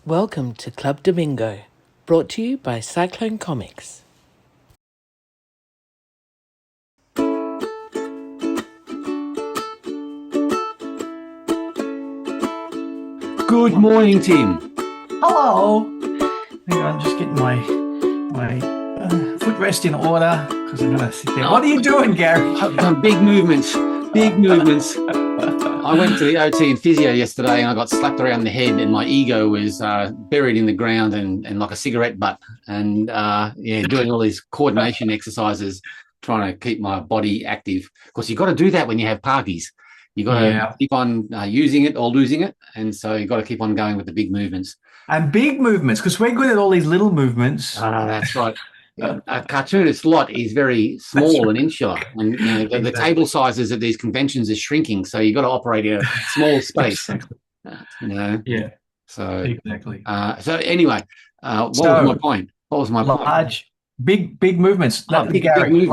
Welcome to Club Domingo, brought to you by Cyclone Comics. Good morning, Tim. Hello. Hang on, just getting my footrest in order because I'm going to sit there. What are you doing, Gary? I've done big movements. Big movements. I went to the OT and physio yesterday, and I got slapped around the head, and my ego was buried in the ground and like a cigarette butt, and doing all these coordination exercises, trying to keep my body active. Of course, you've got to do that when you have parties. You've got to keep on using it or losing it, and so you've got to keep on going with the big movements. And big movements, because we're good at all these little movements. That's right. A cartoonist lot is very small and insular, and the table sizes at these conventions is shrinking, so you've got to operate in a small space. Yeah. So exactly. So anyway, what was my point? Large, big movements. Big Gary,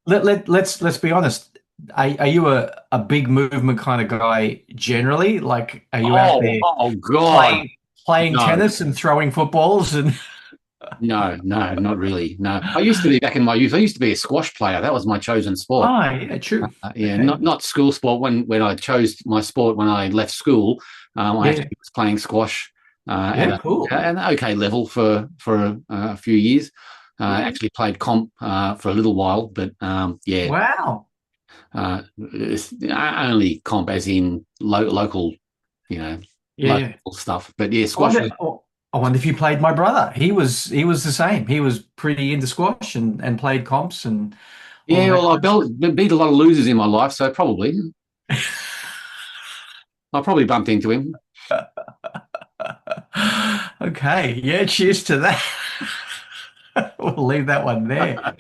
let's be honest. Are you a big movement kind of guy generally? Like, are you out there? Oh God. Playing tennis and throwing footballs and No, not really. No, I used to be back in my youth. I used to be a squash player. That was my chosen sport. Oh, yeah, true. Okay. Not school sport. When I chose my sport when I left school, I actually was playing squash at an okay level for a few years. Actually played comp for a little while, but Wow. It's only comp as in local, local stuff. But yeah, squash. I wonder if you played my brother. He was the same. He was pretty into squash and played comps and I beat a lot of losers in my life, so probably I probably bumped into him. Okay, yeah, cheers to that. We'll leave that one there.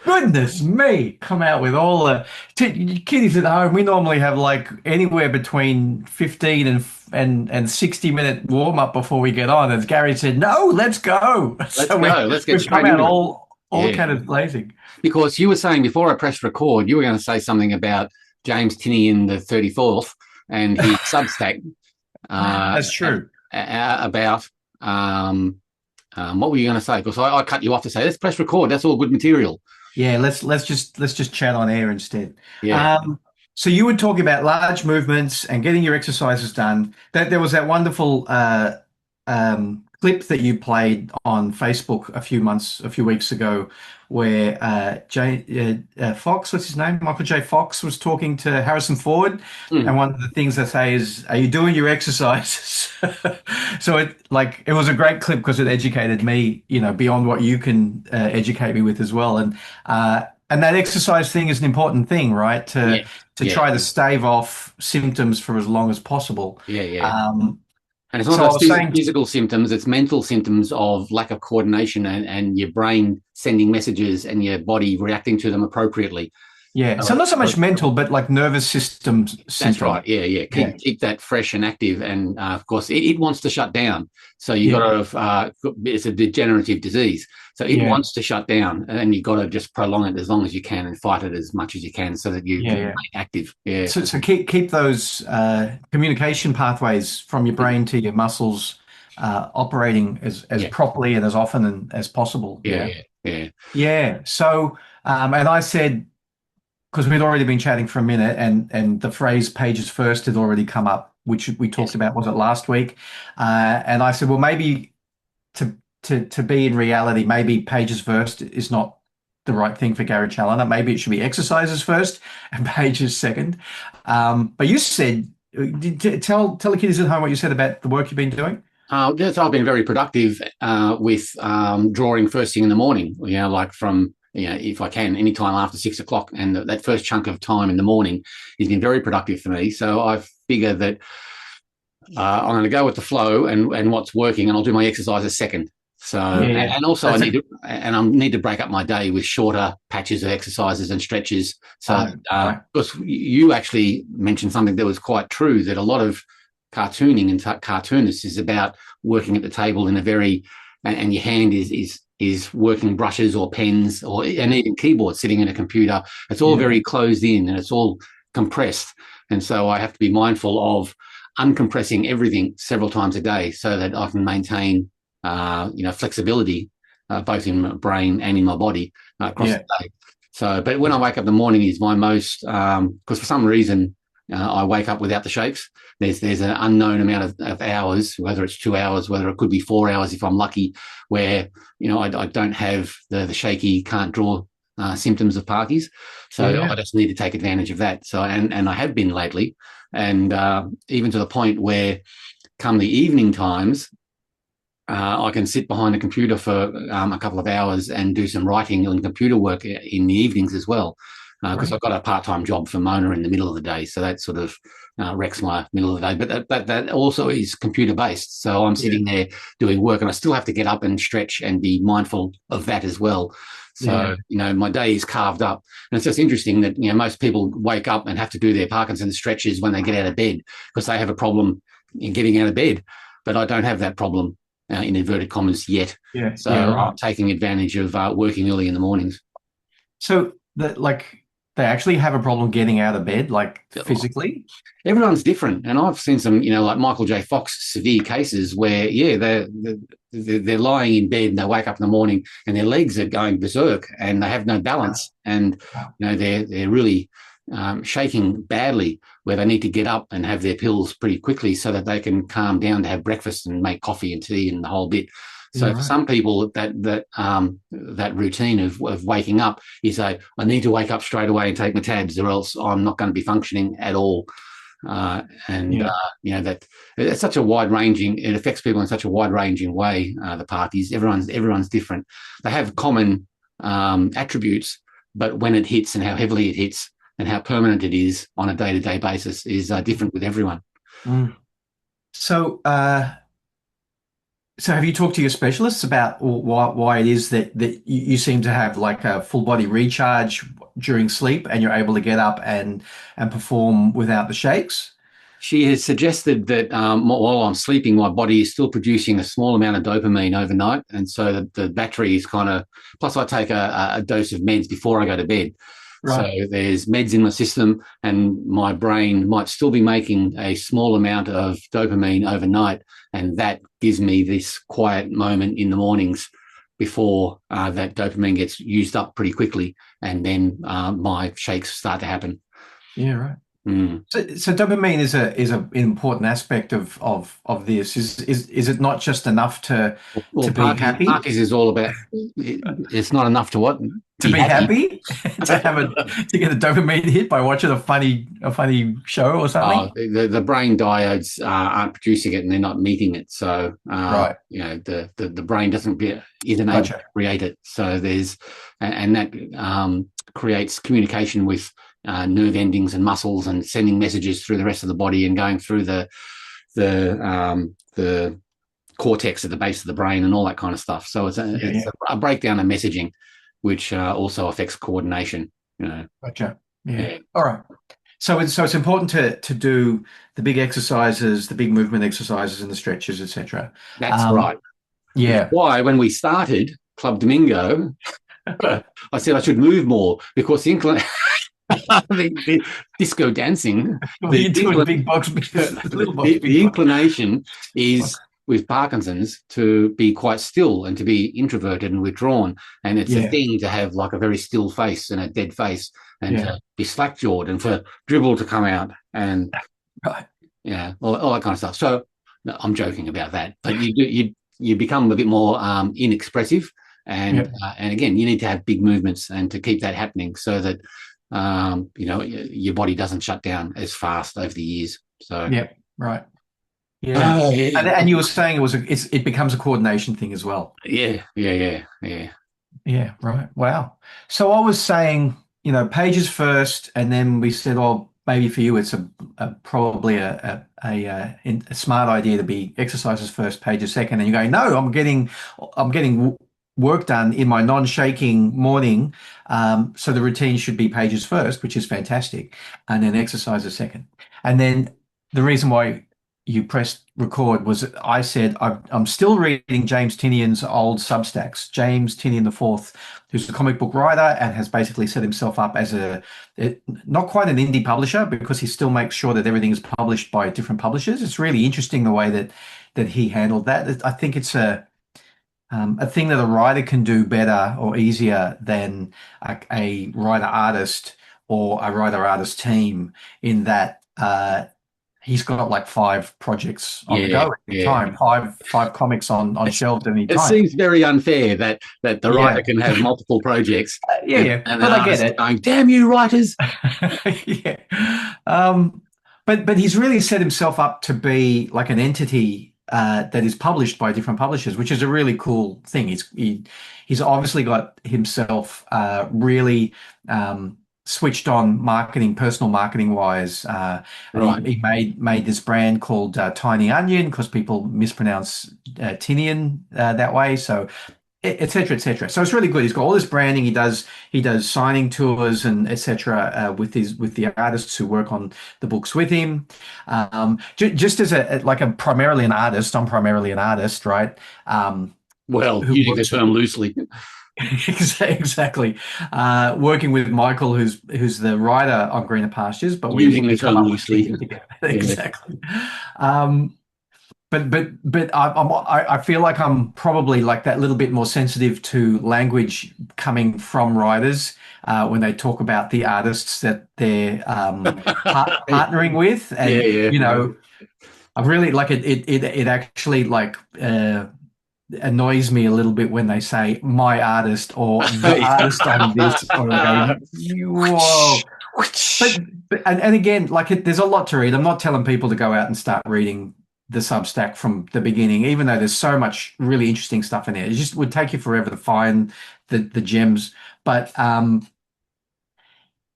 Goodness me, come out with all the kiddies at home. We normally have like anywhere between 15 and 60-minute warm up before we get on. As Gary said, no, let's go. Let's go. Let's get straight into it. All kind of blazing. Because you were saying before I pressed record, you were going to say something about James Tinney in the 34th and his Substack. That's true. About what were you going to say? Because I cut you off to say let's press record. That's all good material. Yeah, let's just chat on air instead. Yeah. So you were talking about large movements and getting your exercises done. There was that wonderful clip that you played on Facebook a few weeks ago, where Fox, what's his name? Michael J. Fox was talking to Harrison Ford, and one of the things they say is, "Are you doing your exercises?" So it was a great clip because it educated me, beyond what you can educate me with as well, and that exercise thing is an important thing, right? To try to stave off symptoms for as long as possible. And it's not just physical symptoms, it's mental symptoms of lack of coordination and your brain sending messages and your body reacting to them appropriately. Yeah, so not so much mental, but like nervous system symptoms. That's right, yeah. Keep that fresh and active. And, of course, it wants to shut down. So you've got to it's a degenerative disease. So it wants to shut down, and you've got to just prolong it as long as you can and fight it as much as you can so that you remain active. Yeah. So keep those communication pathways from your brain to your muscles operating as properly and as often as possible. Yeah. So, and I said, because we'd already been chatting for a minute, and the phrase "pages first" had already come up, which we talked about, was it last week? And I said, well, maybe to be in reality, maybe pages first is not the right thing for Gary Chaloner. Maybe it should be exercises first and pages second. But you said, tell the kiddies at home what you said about the work you've been doing. Yes, I've been very productive with drawing first thing in the morning. Like from if I can, any time after 6 o'clock, and that first chunk of time in the morning has been very productive for me. So I figure that I'm going to go with the flow and what's working, and I'll do my exercises second. So and also I need to break up my day with shorter patches of exercises and stretches. So because you actually mentioned something that was quite true, that a lot of cartooning and cartoonists is about working at the table in a very, and your hand is working brushes or pens and even keyboards sitting in a computer. It's all very closed in and it's all compressed. And so I have to be mindful of uncompressing everything several times a day so that I can maintain, flexibility, both in my brain and in my body across the day. So, but when I wake up in the morning is my most, because for some reason I wake up without the shakes. There's an unknown amount of hours, whether it's 2 hours, whether it could be 4 hours if I'm lucky, where, I don't have the shaky, can't draw symptoms of Parkies. So I just need to take advantage of that. So, and I have been lately, and even to the point where come the evening times, I can sit behind a computer for a couple of hours and do some writing and computer work in the evenings as well, because I've got a part-time job for Mona in the middle of the day, so that sort of wrecks my middle of the day. But that also is computer-based, so I'm sitting there doing work, and I still have to get up and stretch and be mindful of that as well. So, my day is carved up. And it's just interesting that, most people wake up and have to do their Parkinson's stretches when they get out of bed because they have a problem in getting out of bed. But I don't have that problem. In inverted commas yet. I'm taking advantage of working early in the mornings. So they actually have a problem getting out of bed, physically? Everyone's different. And I've seen some, like Michael J. Fox severe cases where, they're lying in bed and they wake up in the morning and their legs are going berserk and they have no balance. And, they're really shaking badly, where they need to get up and have their pills pretty quickly so that they can calm down to have breakfast and make coffee and tea and the whole bit. So for some people, that routine of waking up is I need to wake up straight away and take my tabs, or else I'm not going to be functioning at all. That it's such a wide ranging. It affects people in such a wide ranging way. The Parkies, everyone's different. They have common attributes, but when it hits and how heavily it hits and how permanent it is on a day-to-day basis is different with everyone. So have you talked to your specialists about why it is that you seem to have like a full body recharge during sleep and you're able to get up and perform without the shakes? She has suggested that while I'm sleeping, my body is still producing a small amount of dopamine overnight. And so the battery is plus I take a dose of meds before I go to bed. Right. So there's meds in my system and my brain might still be making a small amount of dopamine overnight. And that gives me this quiet moment in the mornings before that dopamine gets used up pretty quickly. And then my shakes start to happen. Yeah, right. So dopamine is an important aspect of this. Is it not just enough to be happy? Parkies is all about. It's not enough to what? To be happy? to get a dopamine hit by watching a funny show or something. Oh, the brain diodes aren't producing it and they're not meeting it. So the brain isn't able to create it. So there's and that creates communication with nerve endings and muscles and sending messages through the rest of the body and going through the cortex at the base of the brain and all that kind of stuff. So it's a breakdown of messaging, which also affects coordination. Gotcha. Yeah. All right. So it's important to do the big exercises, the big movement exercises, and the stretches, etc. That's right. Yeah. That's why when we started Club Domingo, I said I should move more because the disco dancing. The inclination is with Parkinson's to be quite still and to be introverted and withdrawn. And it's a thing to have like a very still face and a dead face and to be slack-jawed and for dribble to come out and all that kind of stuff. So no, I'm joking about that, but you become a bit more inexpressive. And again, you need to have big movements and to keep that happening so that your body doesn't shut down as fast over the years. So right. Yeah. And you were saying it becomes a coordination thing as well. Yeah. Yeah, right. Wow. So I was saying, pages first, and then we said, maybe for you it's probably a smart idea to be exercises first, pages second, and you're going, no, I'm getting work done in my non-shaking morning, so the routine should be pages first, which is fantastic, and then exercises second. And then the reason why you pressed record was I said I'm still reading James Tinian's old Substacks. James Tinian the Fourth, who's a comic book writer and has basically set himself up as not quite an indie publisher, because he still makes sure that everything is published by different publishers. It's really interesting the way that he handled that. I think it's a thing that a writer can do better or easier than a writer artist or a writer artist team, in that he's got like 5 projects on the go at any time, five comics on shelves at any time. It seems very unfair that the writer can have multiple projects. And but I get it. Going, damn you, writers! But he's really set himself up to be like an entity that is published by different publishers, which is a really cool thing. He's obviously got himself really switched on marketing, personal marketing wise. Right. He made this brand called Tiny Onion, because people mispronounce Tinian that way. So, et cetera, et cetera. So it's really good. He's got all this branding. He does signing tours and et cetera with the artists who work on the books with him. Just as primarily an artist, I'm primarily an artist, right? Well, using the term loosely. Exactly. Working with Michael, who's the writer on Greener Pastures, but we're using the term loosely. Exactly. But I feel like I'm probably like that little bit more sensitive to language coming from writers when they talk about the artists that they're partnering with, and you know, I really like it. It actually like annoys me a little bit when they say my artist or the artist on this, or I go, whoa. But again, like there's a lot to read. I'm not telling people to go out and start reading the Substack from the beginning, even though there's so much really interesting stuff in there. It just would take you forever to find the gems. But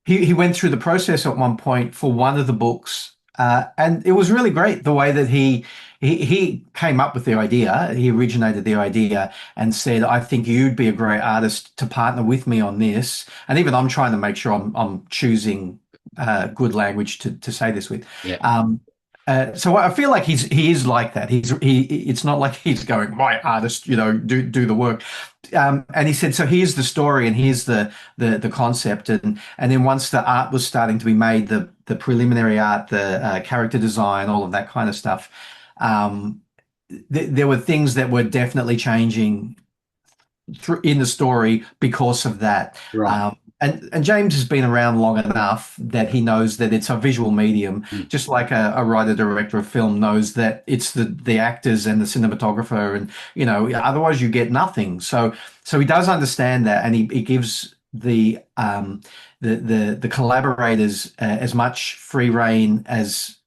he went through the process at one point for one of the books, and it was really great the way that he came up with the idea. He originated the idea and said, I think you'd be a great artist to partner with me on this. And even I'm trying to make sure I'm choosing good language to say this with. So I feel like he is like that. It's not like he's going, my artist, you know, do the work. And he said, so here's the story and here's the concept, and then once the art was starting to be made, the preliminary art, the character design, all of that kind of stuff, there were things that were definitely changing in the story because of that. Right. And James has been around long enough that he knows that it's a visual medium, just like a writer director of film knows that it's the actors and the cinematographer, and you know, otherwise you get nothing. So he does understand that, and he gives the collaborators as much free rein as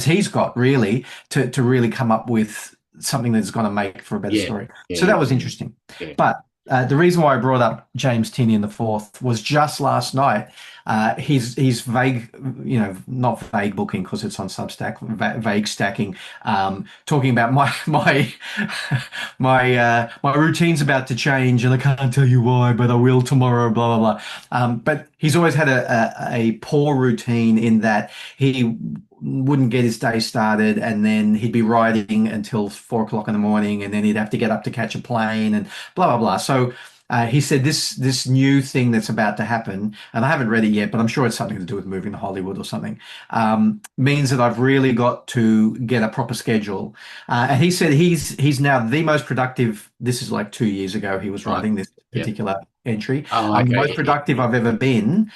he's got, really, to really come up with something that's going to make for a better story. So that was interesting. But the reason why I brought up James Tinian the Fourth was just last night. He's vague, you know, not vague booking because it's on Substack, vague stacking, talking about my routine's about to change and I can't tell you why, but I will tomorrow, blah, blah, blah. But he's always had a poor routine in that he wouldn't get his day started, and then he'd be writing until 4 o'clock in the morning, and then he'd have to get up to catch a plane and blah, blah, blah. So he said this new thing that's about to happen, and I haven't read it yet, but I'm sure it's something to do with moving to Hollywood or something, means that I've really got to get a proper schedule. And he said he's now the most productive. This is like 2 years ago he was writing this particular entry. The most productive I've ever been.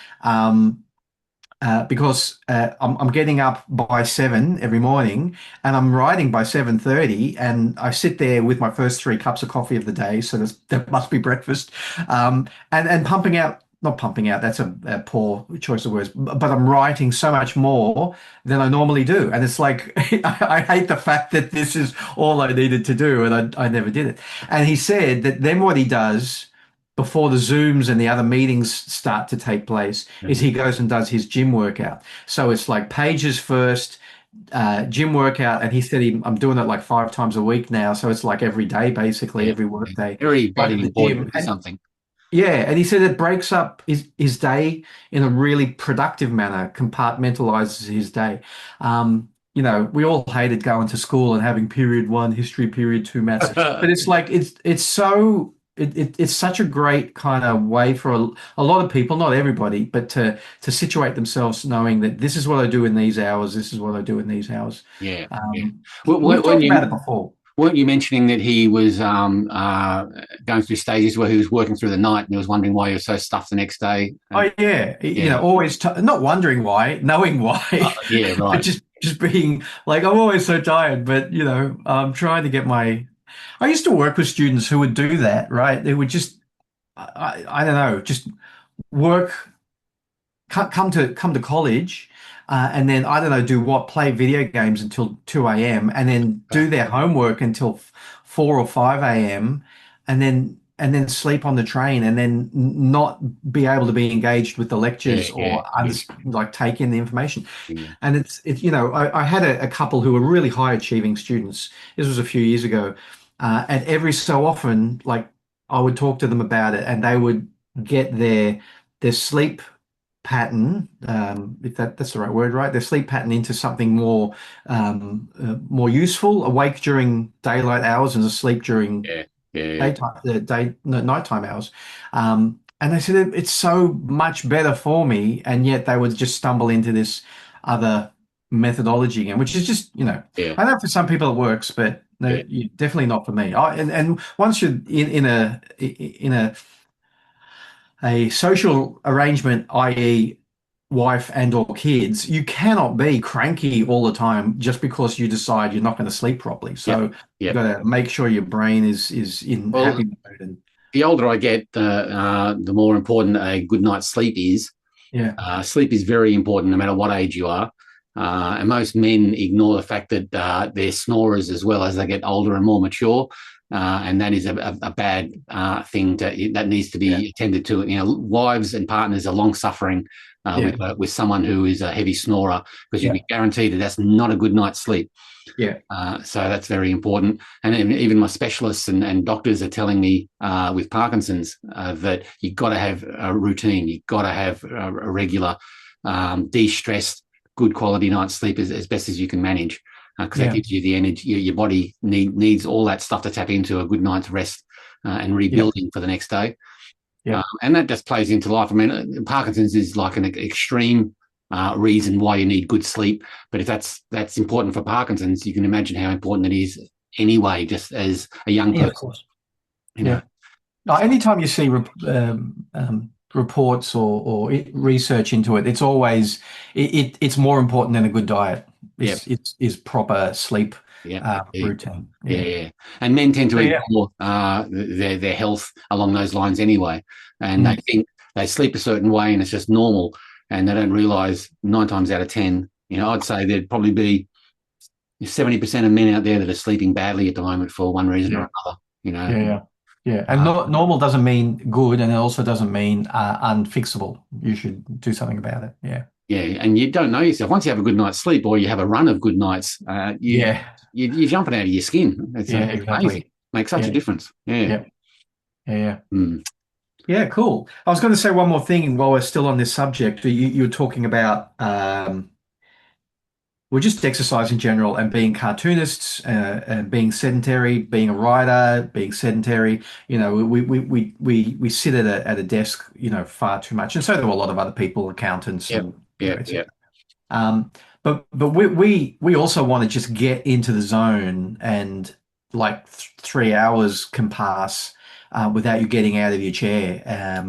Because I'm getting up by 7 every morning and I'm writing by 7:30, and I sit there with my first 3 cups of coffee of the day. So that must be breakfast. And not pumping out, that's a poor choice of words, but I'm writing so much more than I normally do. And it's like, I hate the fact that this is all I needed to do, and I never did it. And he said that then what he does before the Zooms and the other meetings start to take place is he goes and does his gym workout. So it's like pages first, gym workout. And he said I'm doing it like 5 times a week now. So it's like every day, basically, every work day. Very bloody important for something. Yeah. And he said it breaks up his day in a really productive manner, compartmentalizes his day. we all hated going to school and having period one history, period two maths, but it's like it's such a great kind of way for a lot of people, not everybody, but to situate themselves knowing that this is what I do in these hours, this is what I do in these hours. Yeah, yeah. We've talked about it before. Weren't you mentioning that he was going through stages where he was working through the night and he was wondering why he was so stuffed the next day? Oh yeah, always not wondering why, knowing why. Yeah, right. But just being like, I'm always so tired, but I'm trying to get my. I used to work with students who would do that, right? They would just, I don't know, just work, come to college, and then I don't know, play video games until 2 a.m. and then do their homework until 4 or 5 a.m. and then sleep on the train and then not be able to be engaged with the lectures or like take in the information. Yeah. And it's I had a couple who were really high achieving students. This was a few years ago, and every so often, like I would talk to them about it, and they would get their sleep pattern, if that's the right word, right? Their sleep pattern into something more useful, awake during daylight hours and asleep during nighttime hours. And they said it's so much better for me, and yet they would just stumble into this other methodology again, which is just, I know for some people it works, but definitely not for me. And once you're in a social arrangement, i.e., wife and or kids, you cannot be cranky all the time just because you decide you're not going to sleep properly. So you've got to make sure your brain is in happy mode. And the older I get, the more important a good night's sleep is. Sleep is very important no matter what age you are. And most men ignore the fact that they're snorers as well as they get older and more mature. And that is a bad thing that needs to be attended to. Wives and partners are long suffering with someone who is a heavy snorer, because you can be guaranteed that that's not a good night's sleep. So that's very important. And even my specialists and doctors are telling me with Parkinson's that you've got to have a routine. You've got to have a regular, de-stressed, good quality night's sleep as best as you can manage, because that gives you the energy. Your body needs all that stuff to tap into a good night's rest and rebuilding for the next day. And that just plays into life. I mean, Parkinson's is like an extreme reason why you need good sleep. But if that's important for Parkinson's, you can imagine how important it is anyway, just as a young person. Of course. Anytime you see reports or research into it, it's always it's more important than a good diet. It's proper sleep routine. And men tend to ignore their health along those lines anyway, and they think they sleep a certain way and it's just normal, and they don't realise 9 times out of 10, I'd say there'd probably be 70% of men out there that are sleeping badly at the moment for one reason or another. And normal doesn't mean good, and it also doesn't mean unfixable. You should do something about it. And you don't know yourself. Once you have a good night's sleep, or you have a run of good nights, you're jumping out of your skin. It's amazing. Makes such a difference. Cool. I was going to say one more thing while we're still on this subject. You were talking about just exercise in general and being cartoonists and being sedentary, being a writer, being sedentary. We sit at a desk, far too much, and so do a lot of other people, accountants. But we also want to just get into the zone, and like 3 hours can pass without you getting out of your chair.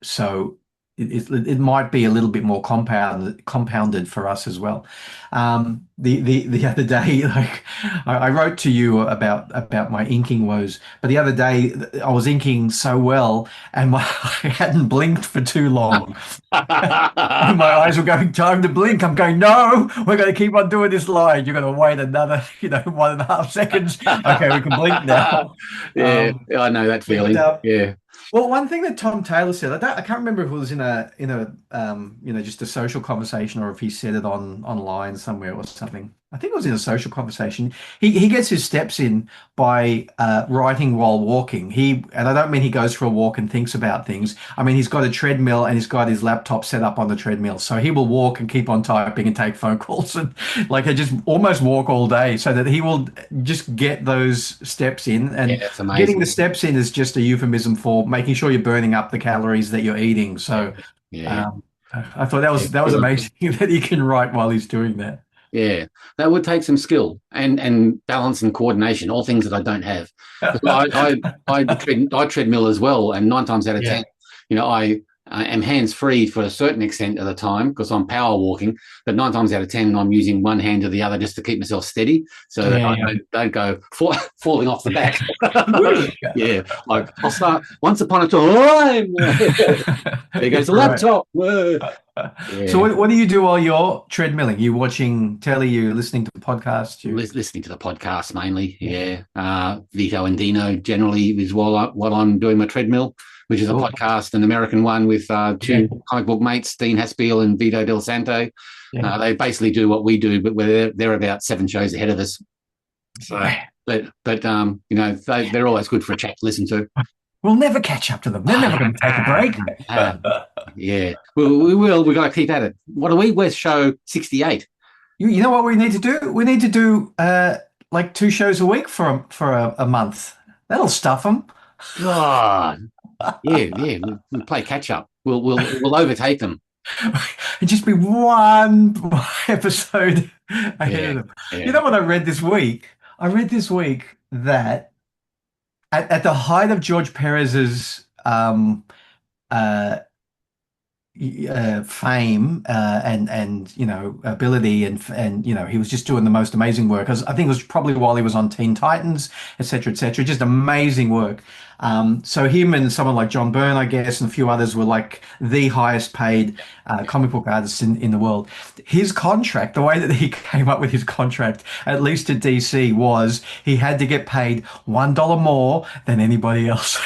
So it might be a little bit more compounded for us as well. The other day, like I wrote to you about my inking woes, but the other day I was inking so well, and I hadn't blinked for too long. And my eyes were going, time to blink. I'm going, no, we're going to keep on doing this line. You're going to wait another 1.5 seconds. Okay, we can blink now. I know that feeling. Well, one thing that Tom Taylor said, I can't remember if it was in a just a social conversation, or if he said it online somewhere or something. I think it was in a social conversation. He gets his steps in by writing while walking. And I don't mean he goes for a walk and thinks about things. I mean he's got a treadmill and he's got his laptop set up on the treadmill. So he will walk and keep on typing and take phone calls and like I just almost walk all day so that he will just get those steps in. And that's amazing. getting the steps in is just a euphemism for making sure you're burning up the calories that you're eating. So I thought that was amazing that he can write while he's doing that. Yeah, that would take some skill and balance and coordination, all things that I don't have. I treadmill as well, and 9 times out of 10, I am hands-free for a certain extent of the time because I'm power walking, but 9 times out of 10, I'm using one hand or the other just to keep myself steady so that I don't go falling off the back. Like I'll start once upon a time. There goes the laptop. So what do you do while you're treadmilling? You watching telly? You listening to podcasts? Listening to the podcast mainly. Vito and Dino generally is while I'm doing my treadmill, which is a podcast, an American one with two comic book mates, Dean Haspiel and Vito Del Santo. They basically do what we do, but they're about 7 shows ahead of us. So, but they're always good for a chat to listen to. We'll never catch up to them. They're never going to take a break. We will. We've got to keep at it. What are we? We're show 68. You know what we need to do? We need to do like 2 shows a week for a month. That'll stuff them. God. We'll play catch up. We'll overtake them. It'd just be one episode ahead of them. You know what I read this week? I read this week that at the height of George Perez's fame and ability and he was just doing the most amazing work. I think it was probably while he was on Teen Titans, etc., just amazing work. So him and someone like John Byrne, I guess, and a few others were like the highest paid comic book artists in the world. His contract, the way that he came up with his contract, at least at DC, was he had to get paid $1 more than anybody else.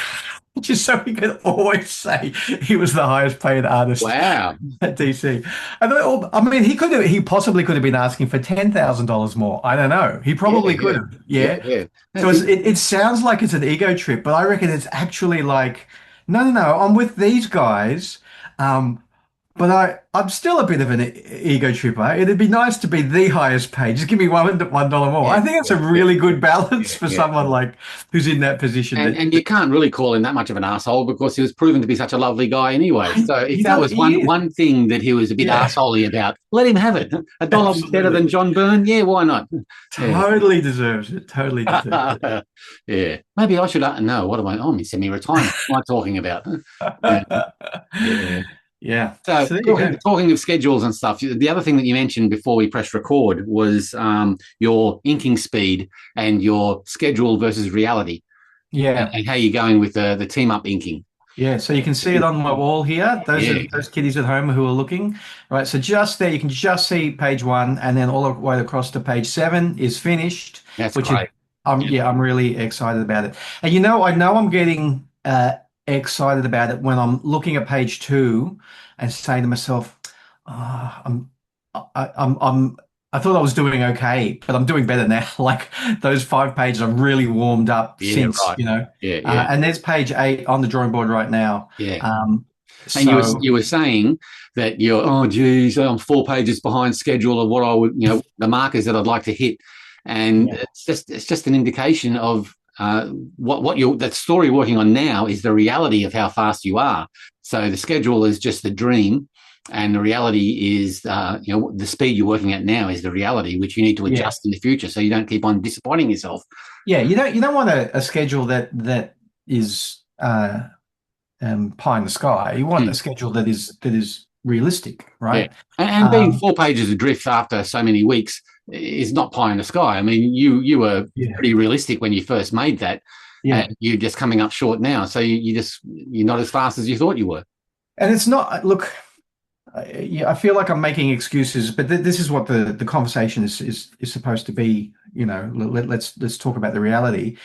Just so he could always say he was the highest paid artist at DC. And he possibly could have been asking for $10,000 more. I don't know. He probably could have. So it sounds like it's an ego trip, but I reckon it's actually like, no, I'm with these guys. But I'm still a bit of an ego tripper. It'd be nice to be the highest paid. Just give me $1 more. I think it's a really good balance for someone like who's in that position. And you can't really call him that much of an asshole because he was proven to be such a lovely guy anyway. So if that was one thing that he was a bit assholey about, let him have it. $1 better than John Byrne. Yeah, why not? Totally deserves it. Totally deserves it. Maybe I should know. What am I? I'm in semi-retirement. What am I talking about? So talking of schedules and stuff, the other thing that you mentioned before we pressed record was your inking speed and your schedule versus reality. And how you're going with the team up inking. So you can see it on my wall here. Those kiddies at home who are looking. Right, so just there you can just see page 1, and then all the way across to page 7 is finished. That's great. I'm really excited about it. And I know I'm getting excited about it when I'm looking at page 2 and saying to myself, I thought I was doing okay, but I'm doing better now. Like those 5 pages I've really warmed up since, and there's page 8 on the drawing board right now. And you were saying that I'm 4 pages behind schedule of what I would, the markers that I'd like to hit. And it's just an indication of that story you're working on now is the reality of how fast you are. So the schedule is just the dream, and the reality is, the speed you're working at now is the reality, which you need to adjust in the future, so you don't keep on disappointing yourself. Yeah, you don't want a schedule that is pie in the sky. You want a schedule that is realistic, right? And being 4 pages adrift after so many weeks is not pie in the sky. I mean, you were pretty realistic when you first made that. You're just coming up short now, so you're not as fast as you thought you were. And it's not. Look, I feel like I'm making excuses, but this is what the conversation is supposed to be. Let's talk about the reality.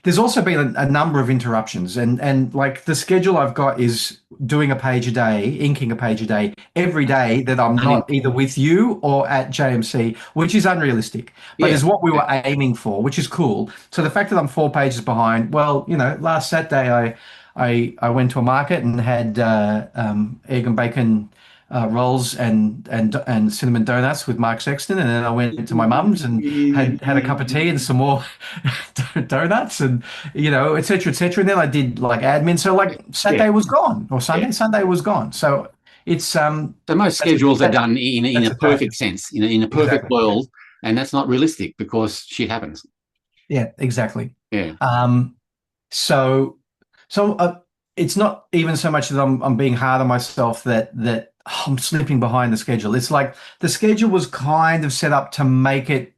There's also been a number of interruptions, and like the schedule I've got is doing a page a day, inking a page a day every day that I'm not either with you or at JMC, which is unrealistic, but is what we were aiming for, which is cool. So the fact that I'm 4 pages behind, well, last Saturday I went to a market and had egg and bacon rolls and cinnamon donuts with Mark Sexton, and then I went to my mum's and had a cup of tea and some more donuts, and et cetera, et cetera. And then I did like admin. So like Saturday was gone, or Sunday was gone. So it's so most schedules are done in a perfect sense, in a perfect world, and that's not realistic because shit happens. Yeah, exactly. Yeah. So it's not even so much that I'm being hard on myself that I'm slipping behind the schedule. It's like the schedule was kind of set up to make it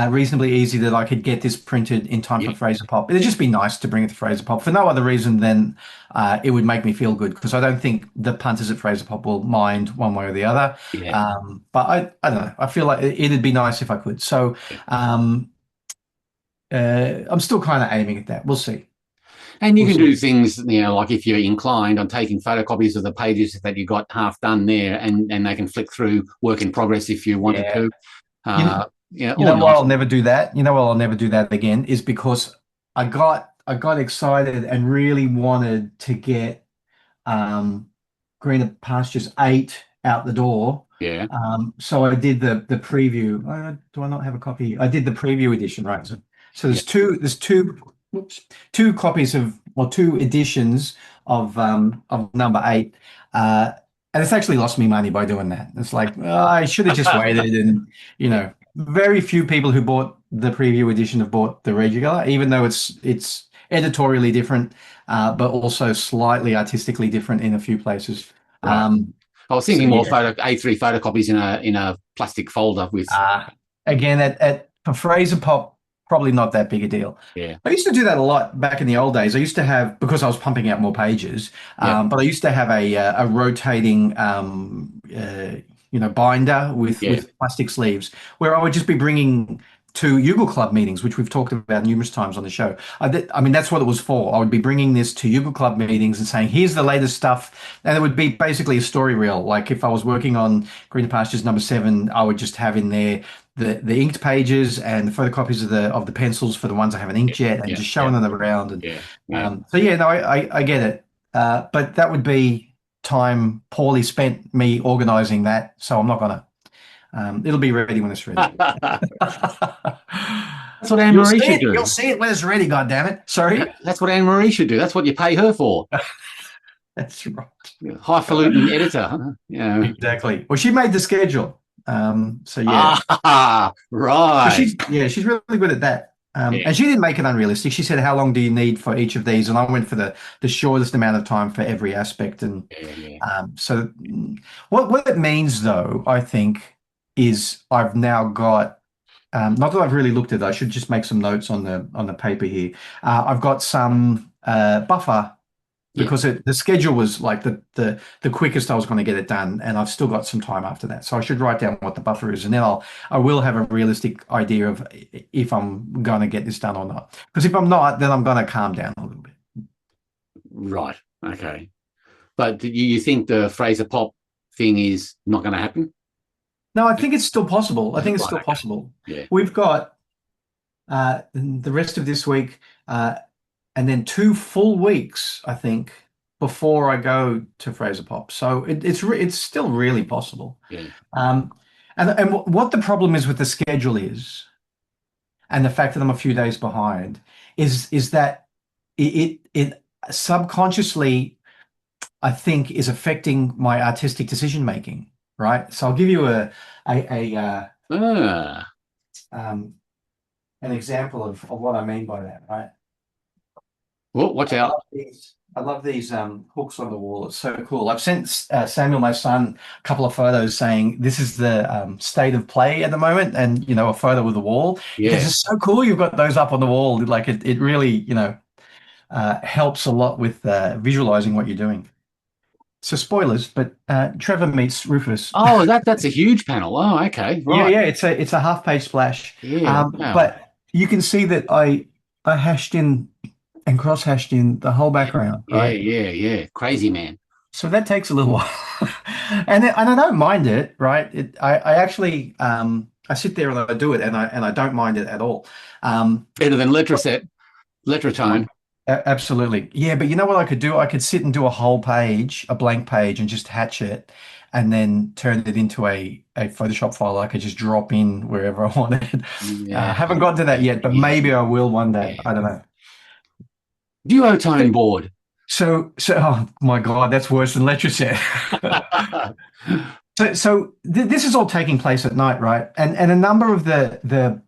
reasonably easy that I could get this printed in time for Fraser Pop. It'd just be nice to bring it to Fraser Pop for no other reason than it would make me feel good, because I don't think the punters at Fraser Pop will mind one way or the other. Yeah. But I don't know. I feel like it'd be nice if I could. So I'm still kind of aiming at that. We'll see. And you can do things, like if you're inclined on taking photocopies of the pages that you got half done there, and they can flick through work in progress if you wanted to. Why I'll never do that? Why I'll never do that again is because I got excited and really wanted to get Greener Pastures 8 out the door. Yeah. So I did the preview. Do I not have a copy? I did the preview edition, right? So there's two copies of, or two editions of number 8, and it's actually lost me money by doing that. It's like, I should have just waited, and very few people who bought the preview edition have bought the regular, even though it's editorially different, but also slightly artistically different in a few places. Right. I was thinking more A3 photocopies in a plastic folder with. Again, for Fraser Pop, probably not that big a deal. Yeah. I used to do that a lot back in the old days. I used to have, because I was pumping out more pages, but I used to have a rotating, binder with plastic sleeves, where I would just be bringing to Yugle Club meetings, which we've talked about numerous times on the show. I mean, that's what it was for. I would be bringing this to Yugle Club meetings and saying, here's the latest stuff. And it would be basically a story reel. Like if I was working on Greener Pastures number 7, I would just have in there the inked pages and the photocopies of the pencils for the ones I haven't inked yet, and just showing them around. And I get it. But that would be time poorly spent me organizing that. So I'm not going to. It'll be ready when it's ready. That's what Anne-Marie should do. You'll see it when it's ready, goddammit. Sorry? That's what Anne-Marie should do. That's what you pay her for. That's right. Highfalutin editor. Exactly. Well, she made the schedule. So yeah. Right. So she's really good at that. And she didn't make it unrealistic. She said, how long do you need for each of these? And I went for the shortest amount of time for every aspect. And so what it means, though, I think, is I've now got, not that I've really looked at it, I should just make some notes on the paper here. I've got some buffer, because the schedule was like the quickest I was going to get it done, and I've still got some time after that. So I should write down what the buffer is, and then I will have a realistic idea of if I'm going to get this done or not. Because if I'm not, then I'm going to calm down a little bit. Right. Okay. But you think the Fraser Pop thing is not going to happen? No, I think it's still possible. I think it's still possible. Yeah. We've got the rest of this week, and then 2 full weeks, I think, before I go to Fraser Pop. So it's still really possible. Yeah. And what the problem is with the schedule is, and the fact that I'm a few days behind, is that it subconsciously, I think, is affecting my artistic decision making. Right. So I'll give you an example of what I mean by that. Right. Well, watch out. I love these hooks on the wall. It's so cool. I've sent Samuel, my son, a couple of photos saying this is the state of play at the moment, and a photo with the wall. Yeah. It's so cool. You've got those up on the wall. Like it really helps a lot with visualizing what you're doing. So spoilers, but Trevor meets Rufus. Oh, that's a huge panel. Oh, okay. Right. Yeah. It's a half-page splash. Yeah. Wow. But you can see that I hashed in and cross-hashed in the whole background. Right? Yeah. Crazy man. So that takes a little while, and I don't mind it, right? I actually I sit there and I do it, and I don't mind it at all. Better than Letratone. Absolutely, yeah. But you know what I could do? I could sit and do a whole page, a blank page, and just hatch it, and then turn it into a Photoshop file I could just drop in wherever I wanted. Yeah. Haven't gotten to that yet, but maybe I will one day. I don't know. Duotone board. So, oh my God, that's worse than Letraset. This is all taking place at night, right? And a number of the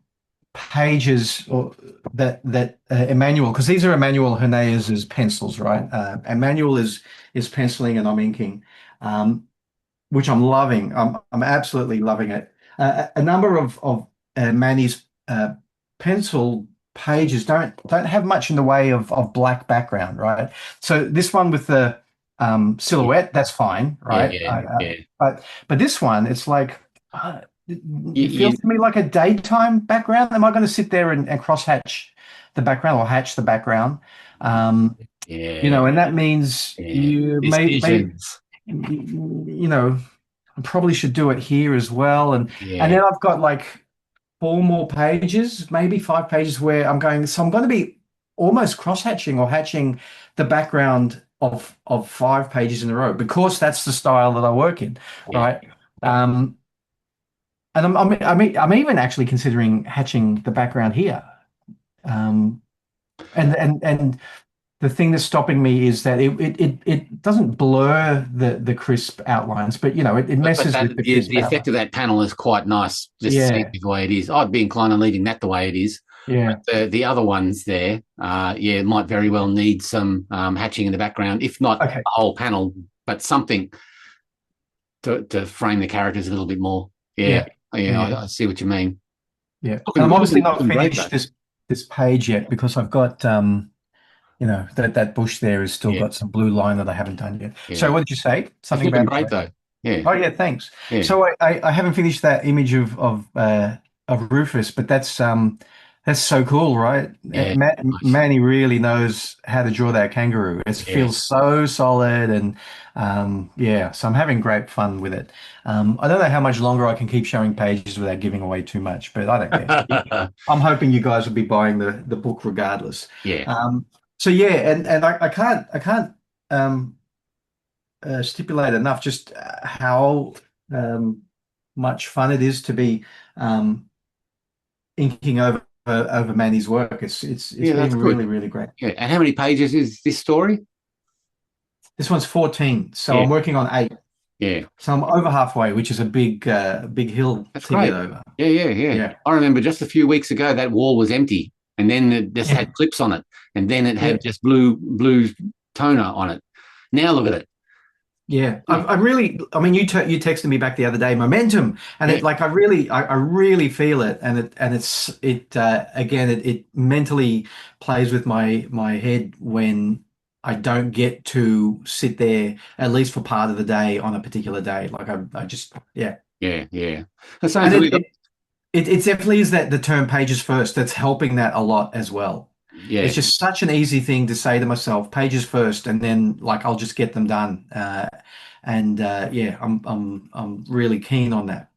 pages or that Emmanuel, because these are Emmanuel Hernandez's pencils, right? Emmanuel is penciling and I'm inking, which I'm loving. I'm absolutely loving it. A number of Manny's pencil pages don't have much in the way of black background, right? So this one with the silhouette, that's fine, right? Yeah. But this one, it's like it feels to me like a daytime background. Am I going to sit there and cross hatch the background or hatch the background? You know, and that means you may you know, I probably should do it here as well. And then I've got like 4 more pages, maybe 5 pages where I'm going. So I'm going to be almost cross hatching or hatching the background of 5 pages in a row because that's the style that I work in, right? And I'm even actually considering hatching the background here. And the thing that's stopping me is that it doesn't blur the crisp outlines, but you know it messes with the crisp the effect of that panel is quite nice. Just seeing it the way it is. I'd be inclined on leaving that the way it is. Yeah. But the other ones there, might very well need some hatching in the background, if not a whole panel, but something to frame the characters a little bit more. I see what you mean. Yeah, and I'm obviously not finished this page yet because I've got that bush there has still got some blue line that I haven't done yet. So what did you say? Something about great though. Yeah. Oh yeah, thanks. So I haven't finished that image of Rufus, but that's so cool, right? Manny really knows how to draw that kangaroo. It feels so solid, and so I'm having great fun with it. I don't know how much longer I can keep showing pages without giving away too much, but I don't care. I'm hoping you guys will be buying the book regardless. So and I can't stipulate enough just how much fun it is to be inking over Manny's work. It's been really, really great. Yeah. And how many pages is this story? This one's 14, so I'm working on 8. Yeah. So I'm over halfway, which is a big hill to get over. Yeah. I remember just a few weeks ago that wall was empty, and then it just had clips on it, and then it had just blue toner on it. Now look at it. Yeah, I mean, you texted me back the other day, momentum, and it like I really feel it, and it mentally plays with my head when I don't get to sit there at least for part of the day on a particular day. Like I just That sounds and it definitely is that the term pages first that's helping that a lot as well. Yeah, it's just such an easy thing to say to myself, pages first, and then like I'll just get them done. I'm really keen on that.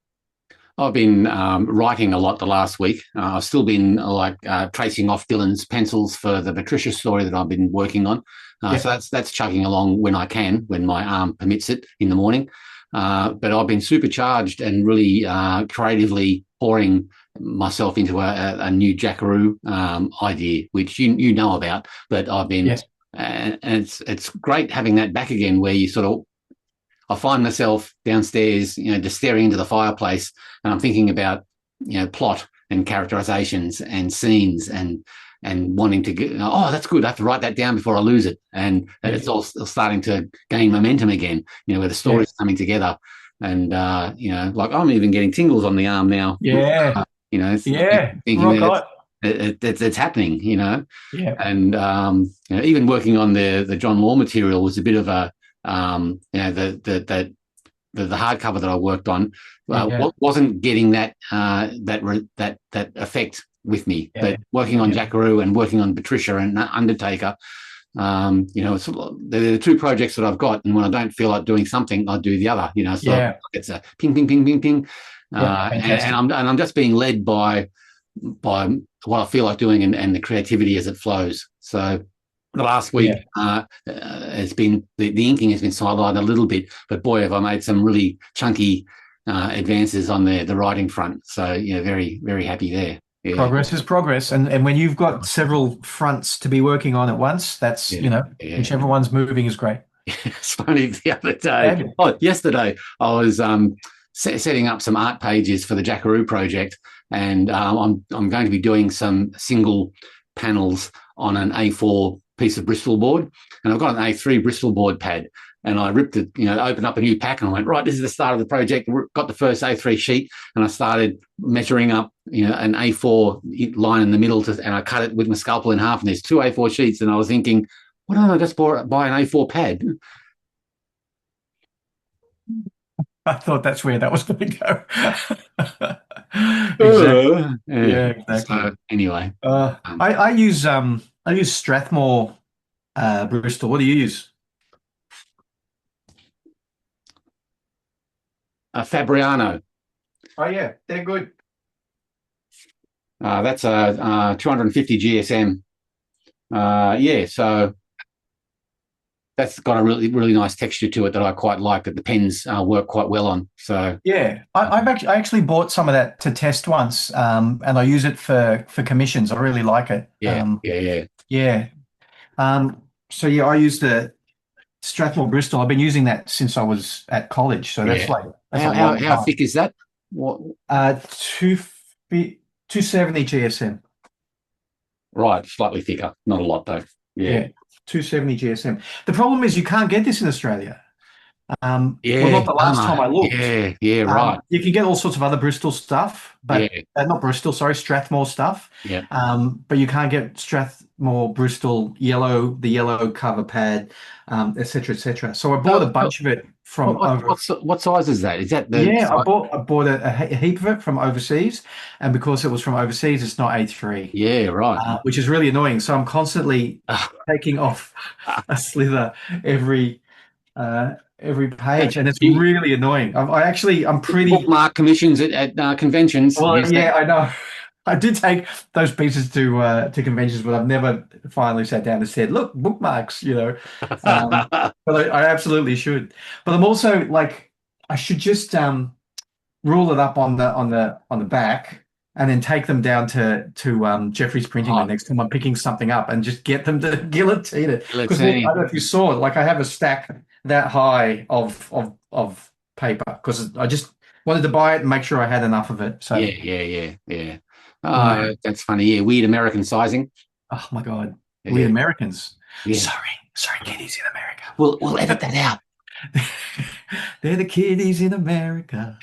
I've been writing a lot the last week. I've still been tracing off Dylan's pencils for the Patricia story that I've been working on. So that's chugging along when I can, when my arm permits it in the morning. But I've been supercharged and really creatively pouring myself into a new Jackaroo idea, which you know about, but I've been, and it's great having that back again, where you sort of, I find myself downstairs, just staring into the fireplace, and I'm thinking about, plot and characterizations and scenes and wanting to get, that's good. I have to write that down before I lose it. And it's all starting to gain momentum again, where the story's coming together. And, like I'm even getting tingles on the arm now. Thinking that it's happening, and, even working on the John Law material was a bit of a, the hardcover that I worked on wasn't getting that effect with me, but working on Jackaroo and working on Patricia and Undertaker, They're the two projects that I've got, and when I don't feel like doing something, I do the other. So it's a ping, ping, ping, ping, ping, and I'm just being led by what I feel like doing and the creativity as it flows. So the last week has been the inking has been sidelined a little bit, but boy, have I made some really chunky advances on the writing front. So very, very happy there. Yeah. Progress is progress, and when you've got several fronts to be working on at once, that's whichever one's moving is great. It's funny, the other day, yesterday, I was setting up some art pages for the Jackaroo project, and I'm going to be doing some single panels on an A4 piece of Bristol board, and I've got an A3 Bristol board pad. And I ripped it, opened up a new pack, and I went, right, this is the start of the project. Got the first A3 sheet, and I started measuring up, an A4 line in the middle, and I cut it with my scalpel in half, and there's two A4 sheets. And I was thinking, why don't I just buy an A4 pad? I thought that's where that was going to go. Exactly. Yeah, exactly. So, anyway, I use Strathmore Bristol. What do you use? Fabriano. Oh yeah, they're good. That's a 250 GSM. So that's got a really, really nice texture to it that I quite like, that the pens work quite well on. So yeah, I actually bought some of that to test once, and I use it for commissions. I really like it. Yeah. So yeah, I use the Strathmore Bristol. I've been using that since I was at college. So that's how thick is that? What? 270 GSM. Right, slightly thicker, not a lot though. Yeah, 270 GSM. The problem is you can't get this in Australia. Well, not the last time I looked. Yeah, right. You can get all sorts of other Bristol stuff, but not Bristol, sorry, Strathmore stuff. Yeah. But you can't get Strathmore Bristol yellow, the yellow cover pad, et cetera, et cetera. So I bought a bunch of it from what size is that? Is that I bought a heap of it from overseas, and because it was from overseas, it's not A3. Yeah, right. Which is really annoying. So I'm constantly taking off a slither every page, and it's really annoying. I'm pretty bookmark commissions at conventions. Well, yeah, I know. I did take those pieces to conventions, but I've never finally sat down and said, "Look, bookmarks," But I absolutely should. But I'm also like, I should just rule it up on the back, and then take them down to Jeffrey's printing room next time I'm picking something up, and just get them to guillotine it. Because I don't know if you saw it, like I have a stack that high of paper, because I just wanted to buy it and make sure I had enough of it. So yeah. Oh, that's funny. Yeah, weird American sizing. Oh my God, weird Americans. Yeah. Sorry, kiddies in America. We'll edit that out. They're the kiddies in America.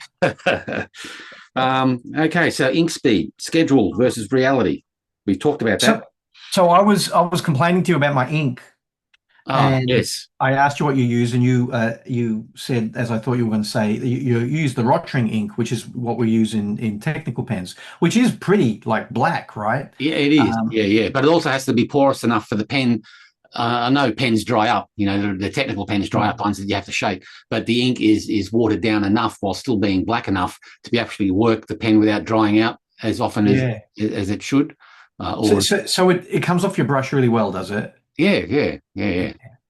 Okay, so ink speed, schedule versus reality. We talked about that. So I was complaining to you about my ink. Yes. I asked you what you use, and you said, as I thought you were going to say, you use the Rotring ink, which is what we use in technical pens, which is pretty like black, right? Yeah, it is. Yeah. But it also has to be porous enough for the pen. I know pens dry up, the technical pens dry up ones that you have to shape, but the ink is watered down enough while still being black enough to be actually work the pen without drying out as often as it should. So it comes off your brush really well, does it? Yeah.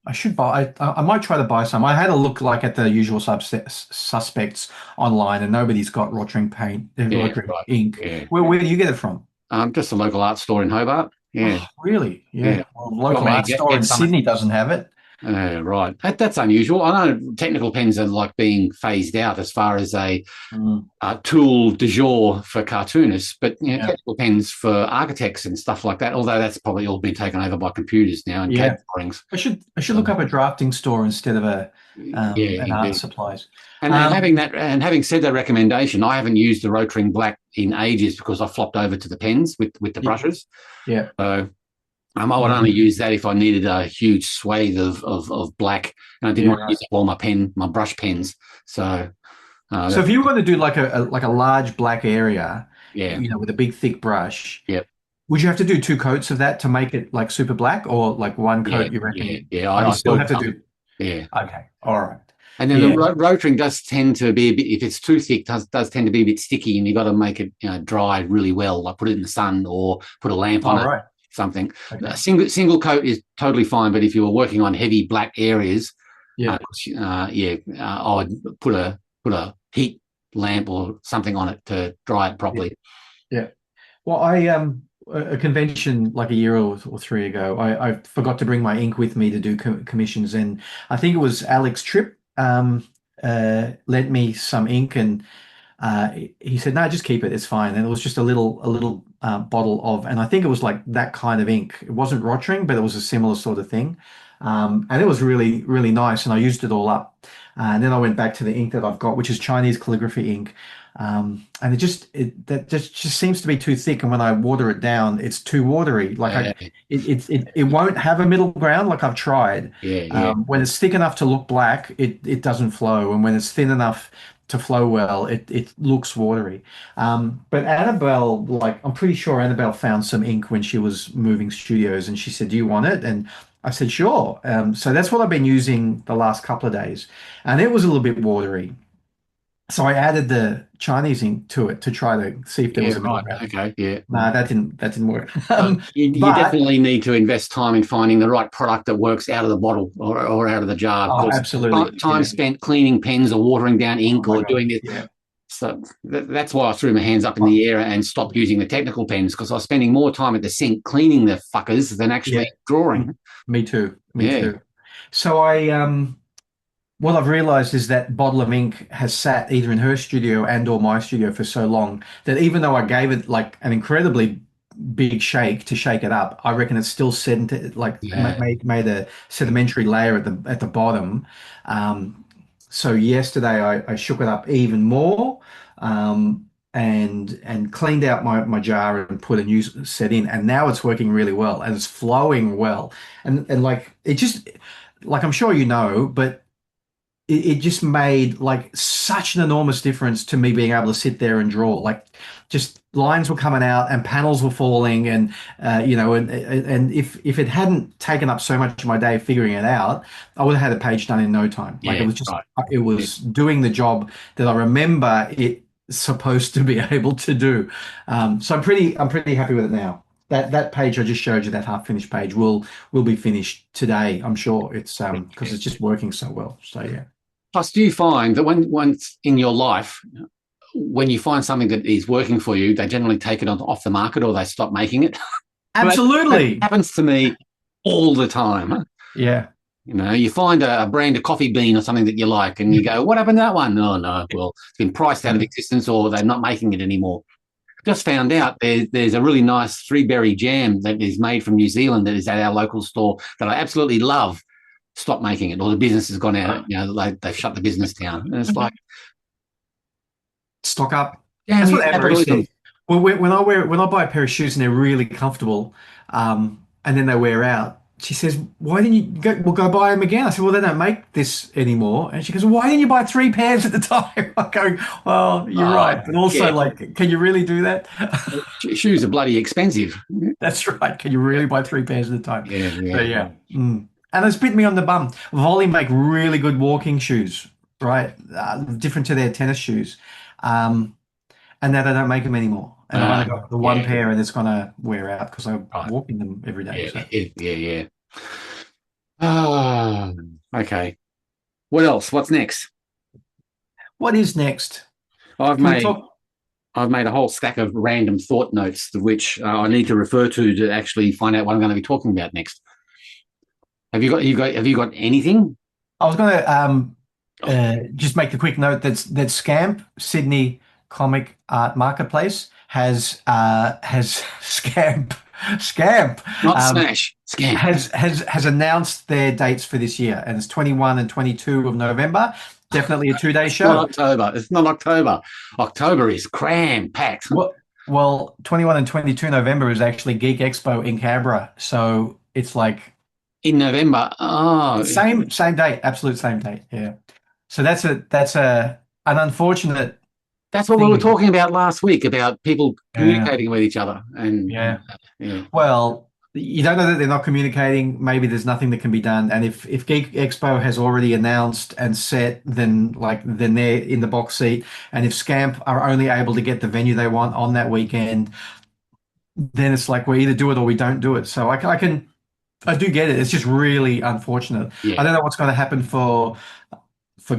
I should buy. I might try to buy some. I had a look like at the usual suspects online, and nobody's got Rotring paint, Rotring ink. Yeah. Where do you get it from? Just a local art store in Hobart. Yeah. Oh, really? Yeah. Well, local art store in Sydney doesn't have it. Right. That's unusual. I know technical pens are like being phased out as far as a tool du jour for cartoonists, but technical pens for architects and stuff like that, although that's probably all been taken over by computers now and CAD drawings. I should look up a drafting store instead of an art supplies. And having said that recommendation, I haven't used the Rotring black in ages because I flopped over to the pens with the brushes. Yeah. So I would only use that if I needed a huge swathe of black, and I didn't want to use up all my brush pens. So if you were going to do like a large black area, with a big thick brush, Would you have to do two coats of that to make it like super black, or like one Yeah, coat, you yeah, reckon? yeah. Oh, you I still thought have to do. yeah. Okay. All right. And then the Yeah. rotary does tend to be a bit, if it's too thick, does tend to be a bit sticky, and you got to make it dry really well. Like put it in the sun or put a lamp on All it, right. something. Okay. A single coat is totally fine, but if you were working on heavy black areas, Yeah. I would put a heat lamp or something on it to dry it Yeah. properly. Yeah. Well, a convention like a year or three ago, I forgot to bring my ink with me to do commissions, and I think it was Alex Tripp lent me some ink, and he said, "No, just keep it. It's fine." And it was just a little bottle of, and I think it was like that kind of ink. It wasn't Rotring, but it was a similar sort of thing, and it was really really nice. And I used it all up, and then I went back to the ink that I've got, which is Chinese calligraphy ink. And that just seems to be too thick, and when I water it down, it's too watery. Like Yeah, it won't have a middle ground. Like I've tried. yeah. When it's thick enough to look black, it doesn't flow, and when it's thin enough to flow well, it looks watery. But Annabelle, like I'm pretty sure Annabelle found some ink when she was moving studios, and she said, "Do you want it?" And I said, "Sure." So that's what I've been using the last couple of days, and it was a little bit watery. So I added the Chinese ink to it to try to see if there Yeah, was a middle right. ground. Okay, yeah. No, that didn't work. You But definitely need to invest time in finding the right product that works out of the bottle or out of the jar, oh, because absolutely, time yeah. spent cleaning pens or watering down Oh ink my or God, doing this. yeah. So that's why I threw my hands up in Oh, the air and stopped using the technical pens, because I was spending more time at the sink cleaning the fuckers than yeah. actually drawing. Me too. Me Yeah, too. So what I've realized is that bottle of ink has sat either in her studio and or my studio for so long that even though I gave it like an incredibly big shake to shake it up, I reckon it's still like yeah, made a sedimentary layer at the bottom. Um, so yesterday I shook it up even more, and cleaned out my jar and put a new set in, and now it's working really well and it's flowing well, and like it just like I'm sure you know, but it just made like such an enormous difference to me being able to sit there and draw. Like just lines were coming out and panels were falling, and and if it hadn't taken up so much of my day figuring it out, I would have had a page done in no time. Like yeah, right. it Yeah. was doing the job that I remember it supposed to be able to do. So I'm pretty happy with it now. That page I just showed you, that half finished page, will be finished today. I'm sure it's because it's just working so well. So yeah. Plus, do you find that when once in your life, when you find something that is working for you, they generally take it off the market or they stop making it? That Absolutely. happens to me all the time. Yeah. You find a brand of coffee bean or something that you like, and you go, "What happened to that one?" Oh no, well, it's been priced out of existence, or they're not making it anymore. Just found out there's a really nice three-berry jam that is made from New Zealand that is at our local store that I absolutely love. Stop making it, or the business has gone out. They've shut the business down, and it's like, Stock up. damn That's you, what Anne-Marie capitalism. said. Well, when I buy a pair of shoes and they're really comfortable, and then they wear out, she says, "Why didn't you go buy them again?" I said, "Well, they don't make this anymore." And she goes, "Why didn't you buy three pairs at the time?" I'm going, "Well, you're right, but also Yeah, like, can you really do that?" shoes are bloody expensive. That's right. Can you really buy three pairs at a time? Yeah, So yeah, yeah. And it's bit me on the bum. Volley make really good walking shoes, right? Different to their tennis shoes. Um, and now they don't make them anymore. And I've only got the one yeah, pair, and it's gonna wear out because I right. walk in them every day. Yeah, So yeah, yeah, yeah. Ah, okay. What else? What's next? what is next? I've Can we made talk? I've made a whole stack of random thought notes, which I need to refer to actually find out what I'm going to be talking about next. Have you got anything? I was gonna just make the quick note that Scamp Sydney Comic Art Marketplace has Scamp Not Smash, Scam. has announced their dates for this year, and it's 21 and 22 of November. Definitely a 2-day It's not show. October. It's not October. October is cram packed. Well, 21 and 22 November is actually Geek Expo in Canberra, so it's like In November. Oh, same date, absolute same date. Yeah. So that's an unfortunate That's what we were thing. talking about last week, about people Yeah, communicating with each other. And yeah. yeah, Well, you don't know that they're not communicating. Maybe there's nothing that can be done. And if Geek Expo has already announced and set, then they're in the box seat. And if Scamp are only able to get the venue they want on that weekend, then it's like we either do it or we don't do it. So I do get it. It's just really unfortunate. I yeah, don't know what's going to happen for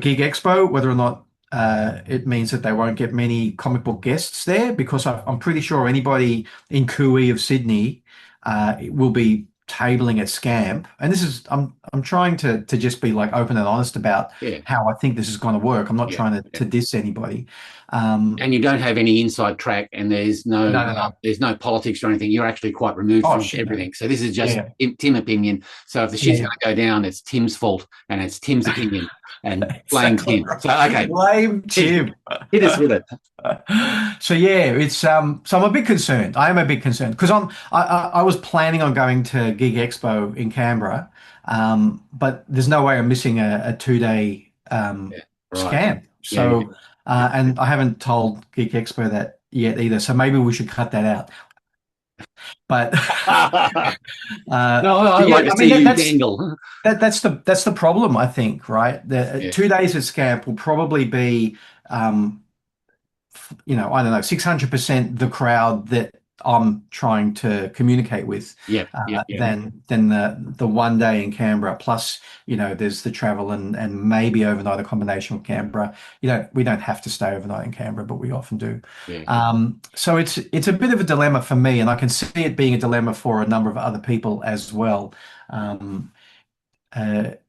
Geek Expo, whether or not it means that they won't get many comic book guests there, because I'm pretty sure anybody in Cooee of Sydney will be tabling at Scamp. And this is I'm trying to just be like open and honest about yeah, how I think this is going to work. I'm not yeah, trying yeah. to diss anybody. Um, And you don't have any inside track, and no, no, no. there's no politics or anything. You're actually quite removed Oh from shit, no. everything. So this is just Yeah, Tim opinion. So if the yeah, shit's yeah. going to go down, it's Tim's fault, and it's Tim's opinion, and blame Exactly Tim. right. So okay, Blame hit, Tim. hit us with it. So yeah, it's so I'm a bit concerned. I am a bit concerned because I was planning on going to Gig Expo in Canberra, but there's no way I'm missing a 2 day Yeah, right. scam. Yeah, yeah, So and I haven't told Geek Expo that yet either. So maybe we should cut that out. But yeah. uh, No, but I'd yeah, like to I mean see you dangle. that's the problem, I think, right? The Yeah, 2 days at Scamp will probably be um, I don't know, 600% the crowd that I'm trying to communicate with, yep, yep, yep. than the 1 day in Canberra. Plus, there's the travel and maybe overnight accommodation with Canberra. We don't have to stay overnight in Canberra, but we often do. Yeah, So it's a bit of a dilemma for me, and I can see it being a dilemma for a number of other people as well. Um,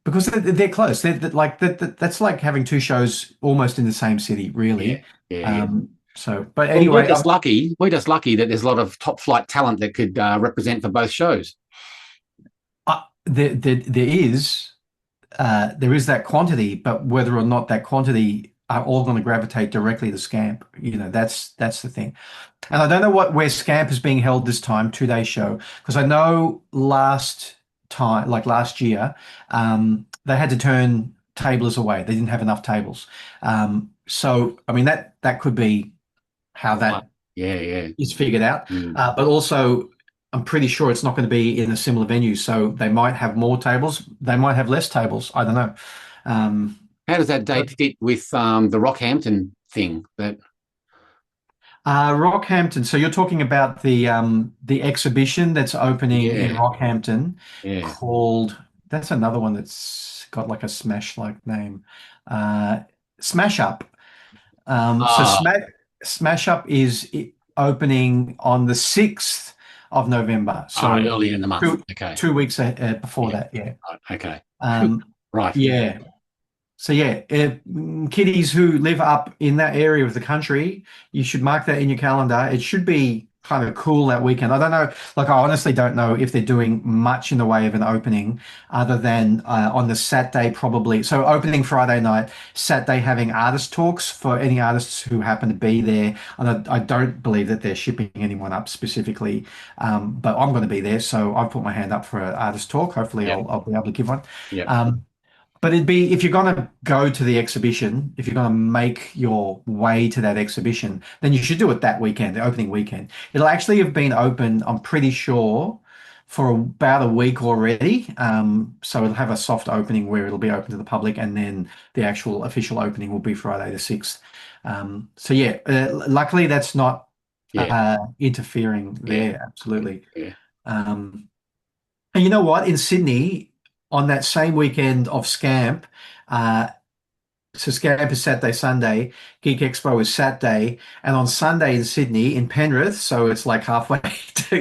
because they're close. They're like that's like having two shows almost in the same city, yeah, really. yeah, yeah. But Well, we're anyway, just lucky. We're just lucky that there's a lot of top flight talent that could represent for both shows. there is that quantity, but whether or not that quantity are all going to gravitate directly to Scamp, that's the thing. And I don't know where Scamp is being held this time, 2 day show, because I know last year, they had to turn tablers away. They didn't have enough tables. So I mean that could be how Right. that Yeah, yeah. is figured out. Mm. But also, I'm pretty sure it's not going to be in a similar venue. So they might have more tables. They might have less tables. I don't know. Um, How does that but date fit with the Rockhampton thing? That Rockhampton. So you're talking about the exhibition that's opening in yeah, Rockhampton, yeah. called. That's another one that's got like a Smash-like name. Uh, Smash Up. So Ah, Smash Up is opening on the 6th of November. So early in the month. two, Okay. 2 weeks before Yeah. that. Yeah. Okay. Um, Right. yeah. So yeah, kiddies who live up in that area of the country, you should mark that in your calendar. It should be kind of cool that weekend. I don't know, like I honestly don't know if they're doing much in the way of an opening other than on the Saturday probably. So opening Friday night, Saturday having artist talks for any artists who happen to be there. And I don't believe that they're shipping anyone up specifically, but I'm going to be there, so I've put my hand up for an artist talk. Hopefully, Yep. I'll be able to give one. Yep. But it'd be if you're going to go to the exhibition, if you're going to make your way to that exhibition, then you should do it that weekend, the opening weekend. It'll actually have been open, I'm pretty sure, for about a week already. So it'll have a soft opening where it'll be open to the public, and then the actual official opening will be Friday the 6th. So yeah, luckily that's not Yeah. interfering Yeah. there. Absolutely. Yeah. Um, and you know what? In Sydney, on that same weekend of Scamp, uh, so Scamp is Saturday, Sunday, Geek Expo is Saturday, and on Sunday in Sydney, in Penrith, so it's like halfway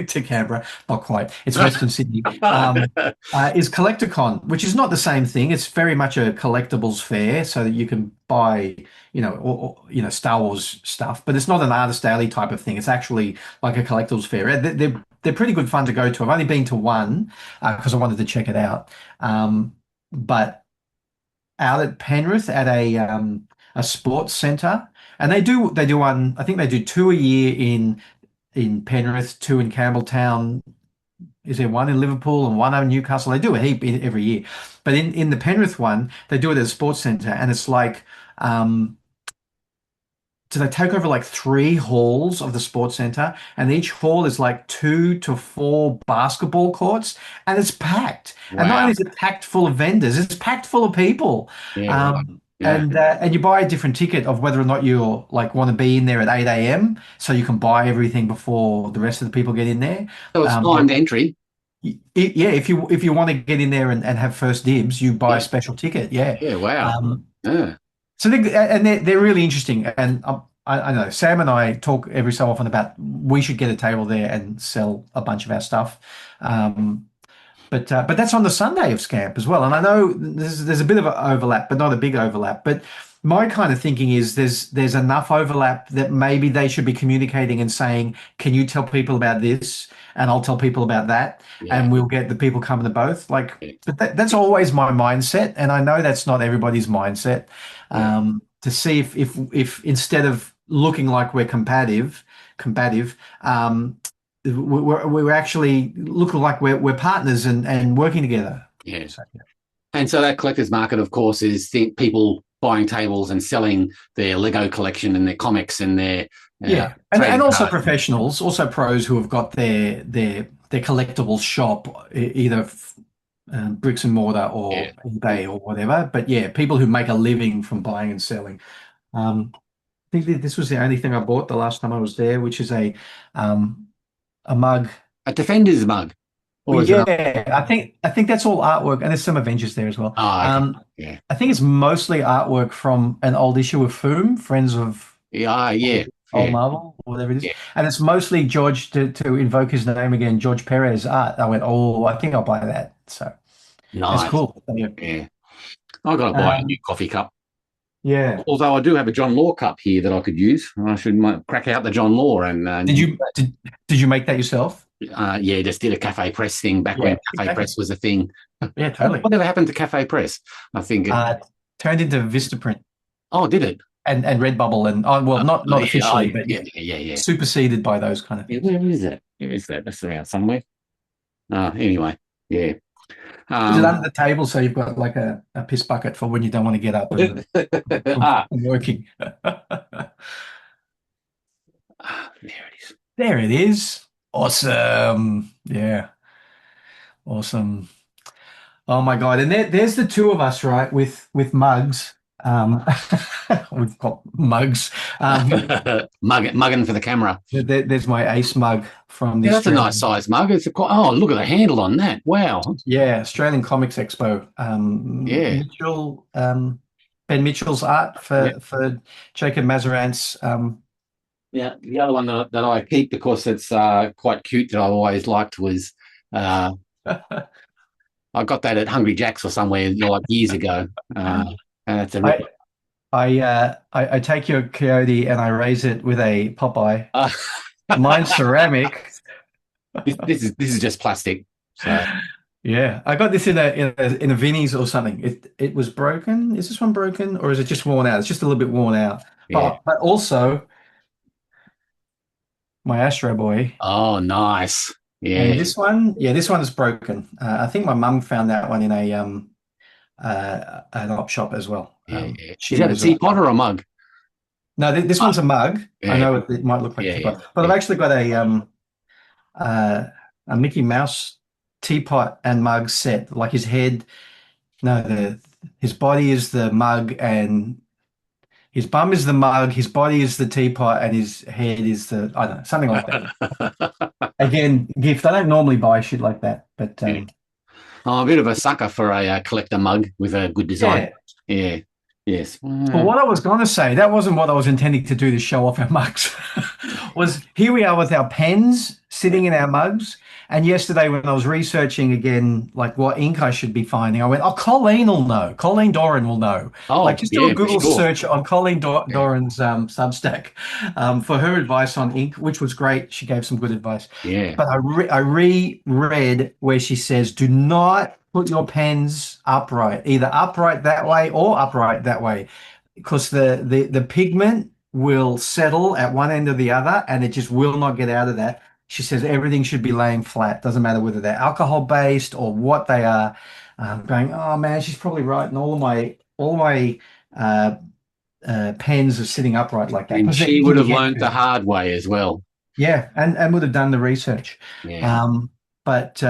to Canberra, not quite, it's Western Sydney, is CollectorCon, which is not the same thing. It's very much a collectibles fair, so that you can buy, Star Wars stuff, but it's not an artist alley type of thing. It's actually like a collectibles fair. They're pretty good fun to go to. I've only been to one because I wanted to check it out. But out at Penrith at a sports centre, and they do one. I think they do two a year in Penrith, two in Campbelltown. Is there one in Liverpool and one in Newcastle? They do a heap every year, but in the Penrith one, they do it at a sports centre, and it's like. do they take over like 3 halls of the sports center, and each hall is like 2 to 4 basketball courts, and it's packed. And not Wow. only is it packed full of vendors, it's packed full of people. Yeah, right. Um, Yeah. and you buy a different ticket of whether or not you like want to be in there at 8 a.m. so you can buy everything before the rest of the people get in there. So it's timed entry. Yeah, if you want to get in there and have first dibs, you buy a Yeah. special ticket. Yeah. Yeah. Wow. Um, Yeah. so they're really interesting. And I know Sam and I talk every so often about we should get a table there and sell a bunch of our stuff. But that's on the Sunday of Scamp as well. And I know there's a bit of an overlap, but not a big overlap. But my kind of thinking is there's enough overlap that maybe they should be communicating and saying, "Can you tell people about this?" And I'll tell people about that, Yeah. and we'll get the people coming to both. Like, Yeah. but that's always my mindset, and I know that's not everybody's mindset. Yeah. To see if instead of looking like we're combative, we're actually looking like we're partners and working together. Yeah. And so that collector's market, of course, is people buying tables and selling their Lego collection and their comics and their Yeah, and also cards. professionals, also pros who have got their collectibles shop, either bricks and mortar or Yeah. eBay or whatever. But yeah, people who make a living from buying and selling. I think that this was the only thing I bought the last time I was there, which is a mug. A Defender's mug. Or Well, is it yeah, I think that's all artwork, and there's some Avengers there as well. okay. Yeah. I think it's mostly artwork from an old issue of Foom, Friends of Yeah. Yeah. Old Yeah. Marvel, or whatever it is. Yeah. And it's mostly George, to invoke his name again, George Perez art. I went, oh, I think I'll buy that. So that's Nice. cool. Yeah. I've got to buy a new coffee cup. Yeah. Although I do have a John Law cup here that I could use. I should crack out the John Law and Did you make that yourself? yeah, just did a Cafe Press thing back when Cafe Press was a thing. Yeah, totally. Whatever happened to Cafe Press? I think it turned into Vistaprint. Oh, did it? And Redbubble and not officially, but yeah, superseded by those kind of things. Where is that? Where is that? That's around somewhere. Anyway, yeah. Is it under the table so you've got like a piss bucket for when you don't want to get up and working? There it is. There it is. Awesome. Yeah. Awesome. Oh my God. And there's the two of us, right? With mugs. We've got mugs. Mugging for the camera. There's my Ace mug from the that's a nice size mug. It's look at the handle on that. Wow. Yeah, Australian Comics Expo. Yeah. Mitchell, Ben Mitchell's art for Jacob Mazarant's. Yeah, the other one that I keep because it's quite cute that I've always liked was I got that at Hungry Jack's or somewhere like years ago. And it's a rip. I take your coyote and I raise it with a Popeye. Mine's ceramic. This is just plastic. So yeah, I got this in a Vinnie's or something. It was broken. Is this one broken or is it just worn out? It's just a little bit worn out. Yeah. But also my Astro Boy. Oh, nice. Yeah. And this one is broken. I think my mum found that one in an op shop as well. Yeah. Is that a teapot or a mug? No, this one's a mug. Yeah. I know it might look like a teapot, but I've actually got a Mickey Mouse teapot and mug set. Like his head, his body is the mug, and his bum is the mug. His body is the teapot, and his head is I don't know, something like that. Again, gift. I don't normally buy shit like that, but I'm a bit of a sucker for a collector mug with a good design. Yeah. Yes. Well, what I was going to say, that wasn't what I was intending to do to show off our mugs. Was here we are with our pens sitting in our mugs. And yesterday when I was researching again, like what ink I should be finding, I went, Colleen will know. Colleen Doran will know. Just do a Google search on Colleen Doran's Substack for her advice on ink, which was great. She gave some good advice. Yeah. But I reread where she says, do not put your pens upright, either upright that way or upright that way, because the pigment will settle at one end or the other and it just will not get out of that. She says everything should be laying flat. Doesn't matter whether they're alcohol based or what they are. Going, oh man, she's probably right. And all my pens are sitting upright like that. And Because they're she easy would to have get learned the to. hard way as well. Yeah, and would have done the research. Yeah. But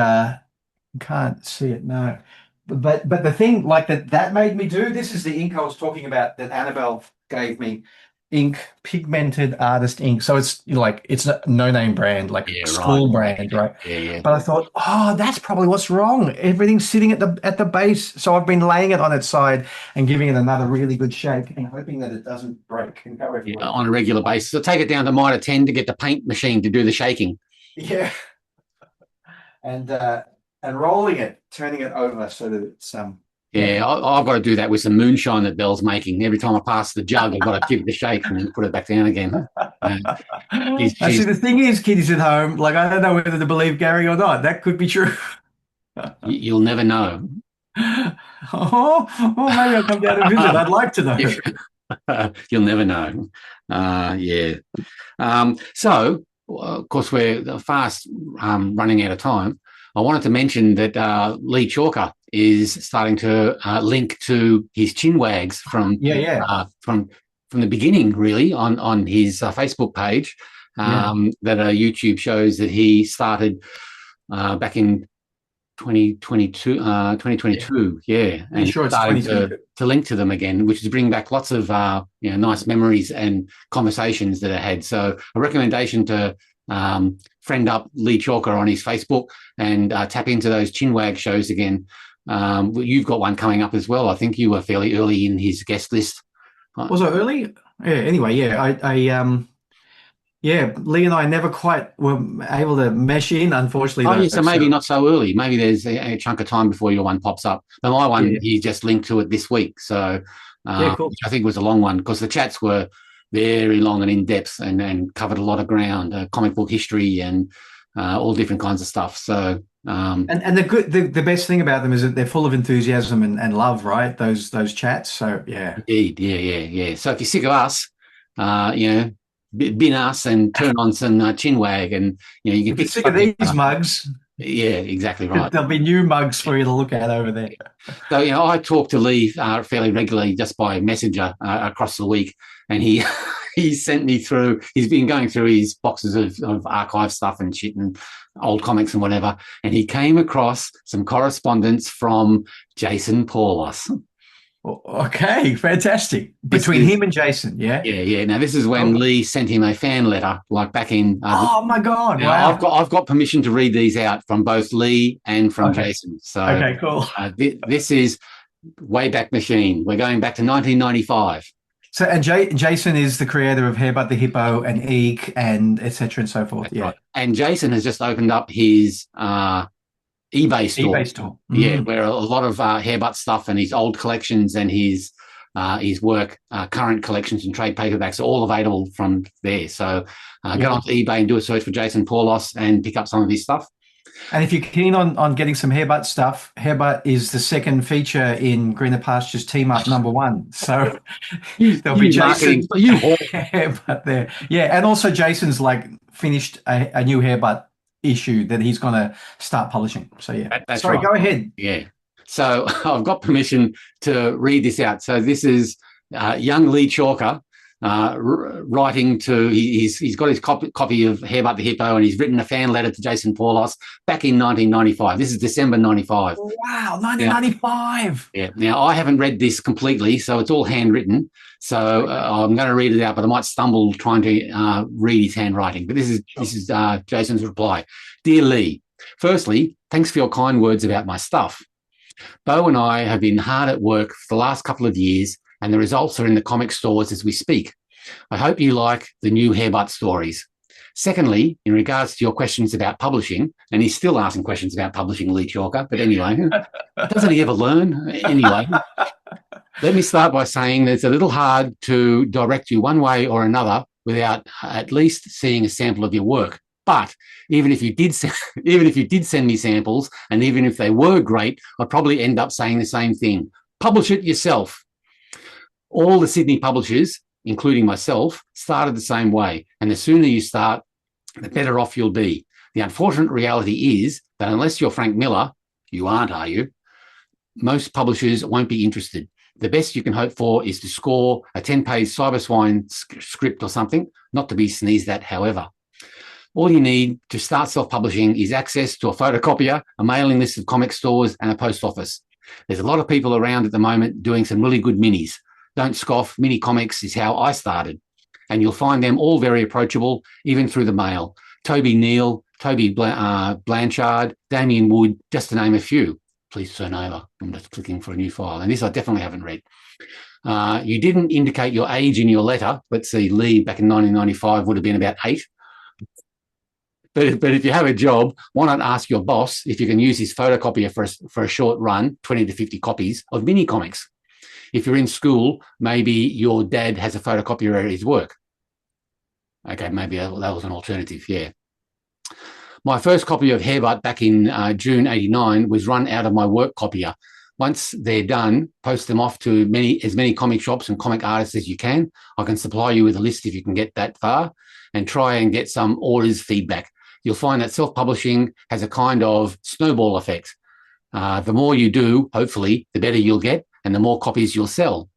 can't see it, no. But the thing like that made me do, this is the ink I was talking about that Annabelle gave me. Ink, pigmented artist ink. So it's like it's a no-name brand, like Yeah, right. school brand, right? Yeah. But I thought, oh, that's probably what's wrong. Everything's sitting at the base. So I've been laying it on its side and giving it another really good shake and hoping that it doesn't break and go everywhere. On a regular basis. So take it down to minor 10 to get the paint machine to do the shaking. Yeah. And rolling it, turning it over so that it's Yeah, I've got to do that with some moonshine that Belle's making. Every time I pass the jug, I've got to give it a shake and then put it back down again. See, the thing is, kiddies at home, like I don't know whether to believe Gary or not. That could be true. You'll never know. Maybe I'll come down and visit. I'd like to know. You'll never know. Yeah. So, of course, we're fast running out of time. I wanted to mention that Lee Chalker is starting to link to his Chinwags from the beginning, really, on his Facebook page. That are YouTube shows that he started back in 2022. And sure, it's starting to link to them again, which is bringing back lots of nice memories and conversations that I had. So a recommendation to friend up Lee Chalker on his Facebook and tap into those Chinwag shows again. You've got one coming up as well. I think you were fairly early in his guest list. Was I early? Yeah. Anyway, Lee and I never quite were able to mesh in, unfortunately. So maybe not so early. Maybe there's a chunk of time before your one pops up. But my one, he just linked to it this week. So cool. Which I think was a long one because the chats were very long and in-depth and covered a lot of ground, comic book history and all different kinds of stuff. So and the best thing about them is that they're full of enthusiasm and love, right? Those chats. So indeed, yeah. So if you're sick of us, bin us and turn on some Chinwag, and you can get sick of these mugs. Yeah, exactly right. There'll be new mugs for you to look at over there. So I talk to Lee fairly regularly just by messenger across the week, and he sent me through. He's been going through his boxes of archive stuff and shit and old comics and whatever, and he came across some correspondence from Jason Paulos. Okay, fantastic. Between him and Jason, yeah? Yeah. Now, this is when Lee sent him a fan letter, like back in... oh, my God, wow. I've got permission to read these out from both Lee and from Jason. So, okay, cool. This is way back machine. We're going back to 1995. So, and Jason is the creator of Hair But the Hippo and Eek and et cetera and so forth. That's right. And Jason has just opened up his... eBay store. Yeah, where a lot of hairbutt stuff and his old collections and his work, current collections and trade paperbacks are all available from there. So get onto eBay and do a search for Jason Paulos and pick up some of his stuff. And if you're keen on getting some hairbutt stuff, hairbutt is the second feature in Greener Pastures Team Up #1. So there'll be Jason hairbutt there. Yeah, and also Jason's finished a new hairbutt issue that he's going to start publishing. So that's sorry, right. Go ahead. Yeah. So I've got permission to read this out. So this is young Lee Chalker writing to, he's got his copy of Hair But the Hippo, and he's written a fan letter to Jason Paulos back in 1995. This is December 95. Wow, 1995. Now I haven't read this completely, so it's all handwritten. So I'm going to read it out, but I might stumble trying to read his handwriting. But this is Jason's reply. Dear Lee, firstly, thanks for your kind words about my stuff. Bo and I have been hard at work for the last couple of years, and the results are in the comic stores as we speak. I hope you like the new Hairbutt stories. Secondly, in regards to your questions about publishing, and he's still asking questions about publishing, Lee Chalker, but anyway, doesn't he ever learn? Anyway, let me start by saying that it's a little hard to direct you one way or another without at least seeing a sample of your work. But even if you did send me samples, and even if they were great, I'd probably end up saying the same thing. Publish it yourself. All the Sydney publishers, including myself, started the same way. And the sooner you start, the better off you'll be. The unfortunate reality is that unless you're Frank Miller, you aren't, are you? Most publishers won't be interested. The best you can hope for is to score a 10-page cyber swine script or something, not to be sneezed at, however. All you need to start self-publishing is access to a photocopier, a mailing list of comic stores, and a post office. There's a lot of people around at the moment doing some really good minis. Don't scoff, mini comics is how I started. And you'll find them all very approachable, even through the mail. Toby Neal, Toby Blanchard, Damien Wood, just to name a few. Please turn over. I'm just clicking for a new file. And this I definitely haven't read. You didn't indicate your age in your letter. Let's see, Lee back in 1995 would have been about 8. But if you have a job, why not ask your boss if you can use his photocopier for a short run, 20 to 50 copies of mini comics. If you're in school, maybe your dad has a photocopier at his work. Okay, maybe that was an alternative, yeah. My first copy of Hairbutt back in June 89 was run out of my work copier. Once they're done, post them off to as many comic shops and comic artists as you can. I can supply you with a list if you can get that far, and try and get some orders feedback. You'll find that self-publishing has a kind of snowball effect. The more you do, hopefully, the better you'll get and the more copies you'll sell.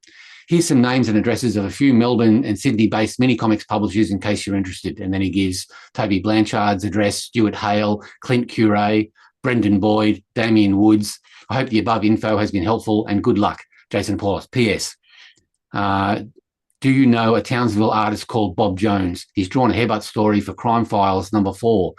Here's some names and addresses of a few Melbourne and Sydney-based mini comics publishers in case you're interested. And then he gives Toby Blanchard's address, Stuart Hale, Clint Cure, Brendan Boyd, Damien Woods. I hope the above info has been helpful and good luck. Jason Paulos. P.S. Do you know a Townsville artist called Bob Jones? He's drawn a Hairbutt story for Crime Files number 4.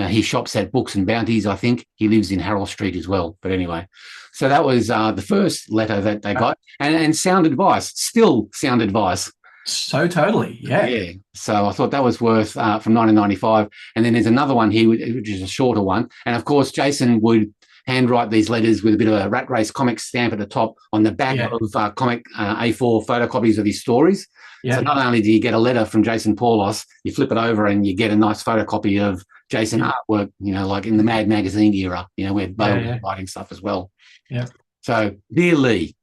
He shops at Books and Bounties, I think. He lives in Harold Street as well. But anyway, so that was the first letter that they got. And sound advice, still sound advice. So totally, yeah. Yeah. So I thought that was worth from 1995. And then there's another one here, which is a shorter one. And, of course, Jason would handwrite these letters with a bit of a Rat Race Comics stamp at the top on the back of comic A4 photocopies of his stories. So not only do you get a letter from Jason Paulos, you flip it over and you get a nice photocopy of Jason artwork, like in the Mad Magazine era, where Bo was writing stuff as well. Yeah. So, dear Lee,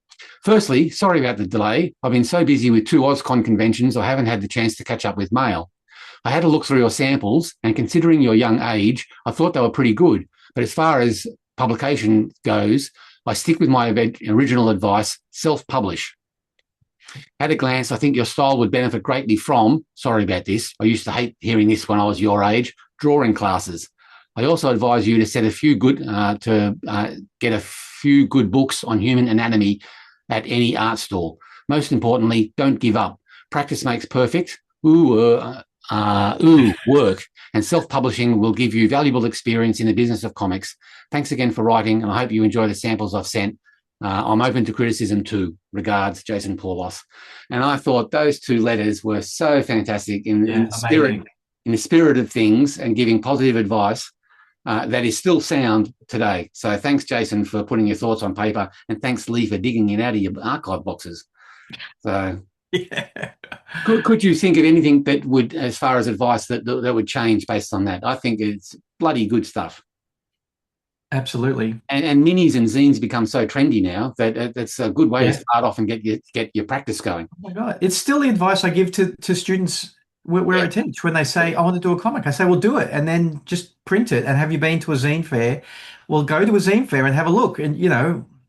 firstly, sorry about the delay. I've been so busy with 2 AusCon conventions, I haven't had the chance to catch up with mail. I had a look through your samples, and considering your young age, I thought they were pretty good. But as far as publication goes, I stick with my original advice, self-publish. At a glance, I think your style would benefit greatly from, sorry about this, I used to hate hearing this when I was your age, drawing classes. I also advise you to set a few good, get a few good books on human anatomy at any art store. Most importantly, don't give up. Practice makes perfect. Work. And self-publishing will give you valuable experience in the business of comics. Thanks again for writing, and I hope you enjoy the samples I've sent. I'm open to criticism too. Regards, Jason Paulos. And I thought those 2 letters were so fantastic in the spirit of things and giving positive advice that is still sound today. So thanks, Jason, for putting your thoughts on paper, and thanks, Lee, for digging it out of your archive boxes. So could you think of anything that would, as far as advice, that would change based on that? I think it's bloody good stuff. Absolutely. And minis and zines become so trendy now that that's a good way to start off and get your practice going. Oh my God. It's still the advice I give to students where I teach. When they say, I want to do a comic, I say, well, do it, and then just print it. And have you been to a zine fair? Well, go to a zine fair and have a look. And,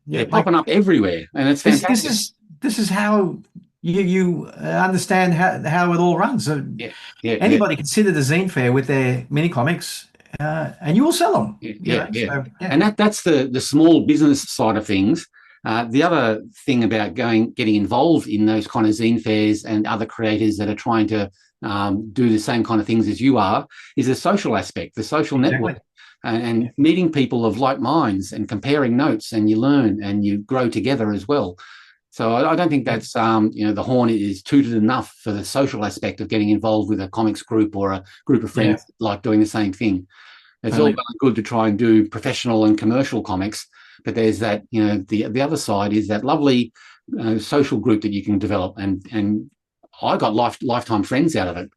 they're popping up everywhere. And it's fantastic. This is how you understand how it all runs. So anybody can sit at a zine fair with their mini comics, and you will sell them. So, and that's the small business side of things. The other thing about getting involved in those kind of zine fairs and other creators that are trying to do the same kind of things as you are is the social aspect, the social network, and meeting people of like minds and comparing notes, and you learn and you grow together as well. So I don't think that's, the horn is tooted enough for the social aspect of getting involved with a comics group or a group of friends like doing the same thing. It's all good to try and do professional and commercial comics, but there's that, the other side is that lovely social group that you can develop. And I got lifetime friends out of it,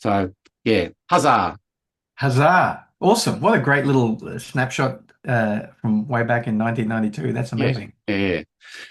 So, huzzah. Huzzah. Awesome. What a great little snapshot from way back in 1992. That's amazing. Yeah.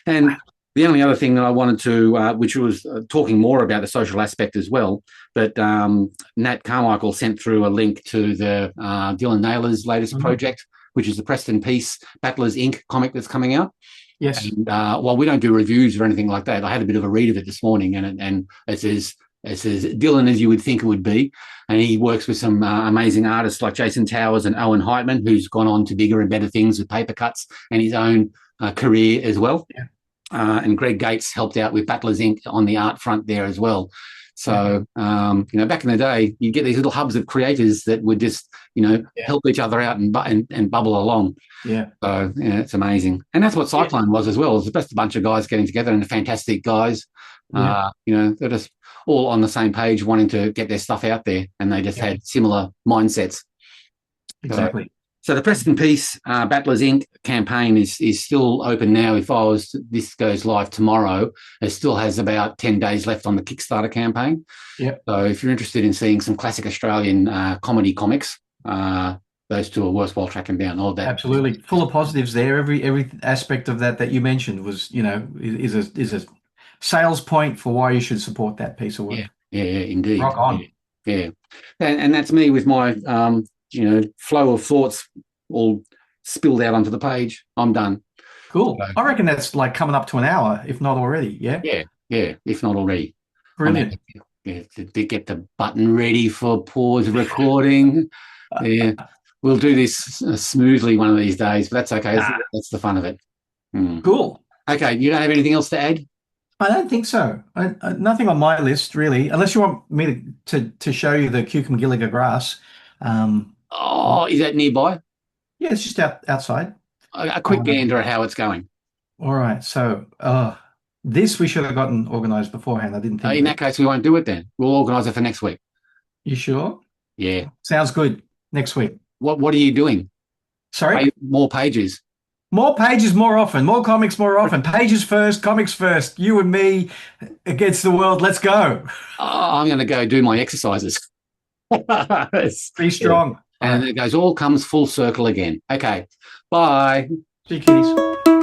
And the only other thing that I wanted to, which was talking more about the social aspect as well, but Nat Carmichael sent through a link to the Dylan Naylor's latest project, which is the Preston Peace Battlers Inc. comic that's coming out. Yes. And well, we don't do reviews or anything like that. I had a bit of a read of it this morning, and it's as Dylan as you would think it would be. And he works with some amazing artists like Jason Towers and Owen Heitman, who's gone on to bigger and better things with paper cuts and his own career as well. Yeah. And Greg Gates helped out with Battlers Inc. on the art front there as well. So, back in the day, you get these little hubs of creators that would just, help each other out and bubble along. Yeah. So, it's amazing. And that's what Cyclone was as well. It's just a bunch of guys getting together and fantastic guys. They're just all on the same page wanting to get their stuff out there, and they just had similar mindsets. Exactly. So the Preston Peace Battlers Inc. campaign is still open now. This goes live tomorrow, it still has about 10 days left on the Kickstarter campaign. Yeah. So if you're interested in seeing some classic Australian comedy comics, those two are worthwhile tracking down. All that. Absolutely. Full of positives there. Every aspect of that you mentioned was, is a sales point for why you should support that piece of work. Yeah, indeed. Rock on. Yeah. And that's me with my flow of thoughts all spilled out onto the page. I'm done. Cool. So, I reckon that's like coming up to an hour, if not already. Yeah. Yeah, if not already. Brilliant. To get the button ready for pause recording. Yeah. We'll do this smoothly one of these days, but that's okay. That's the fun of it. Cool. Okay. You don't have anything else to add? I don't think so. Nothing on my list, really, unless you want me to show you the Cucamonga grass. Is that nearby? Yeah, it's just outside. A quick gander at how it's going. All right. So this we should have gotten organised beforehand. I didn't think. In that case, we won't do it then. We'll organise it for next week. You sure? Yeah. Sounds good. Next week. What are you doing? Sorry? More pages. More pages more often. More comics more often. Pages first, comics first. You and me against the world. Let's go. I'm going to go do my exercises. Be strong. And it goes, all comes full circle again. Okay. Bye. See you, kitties.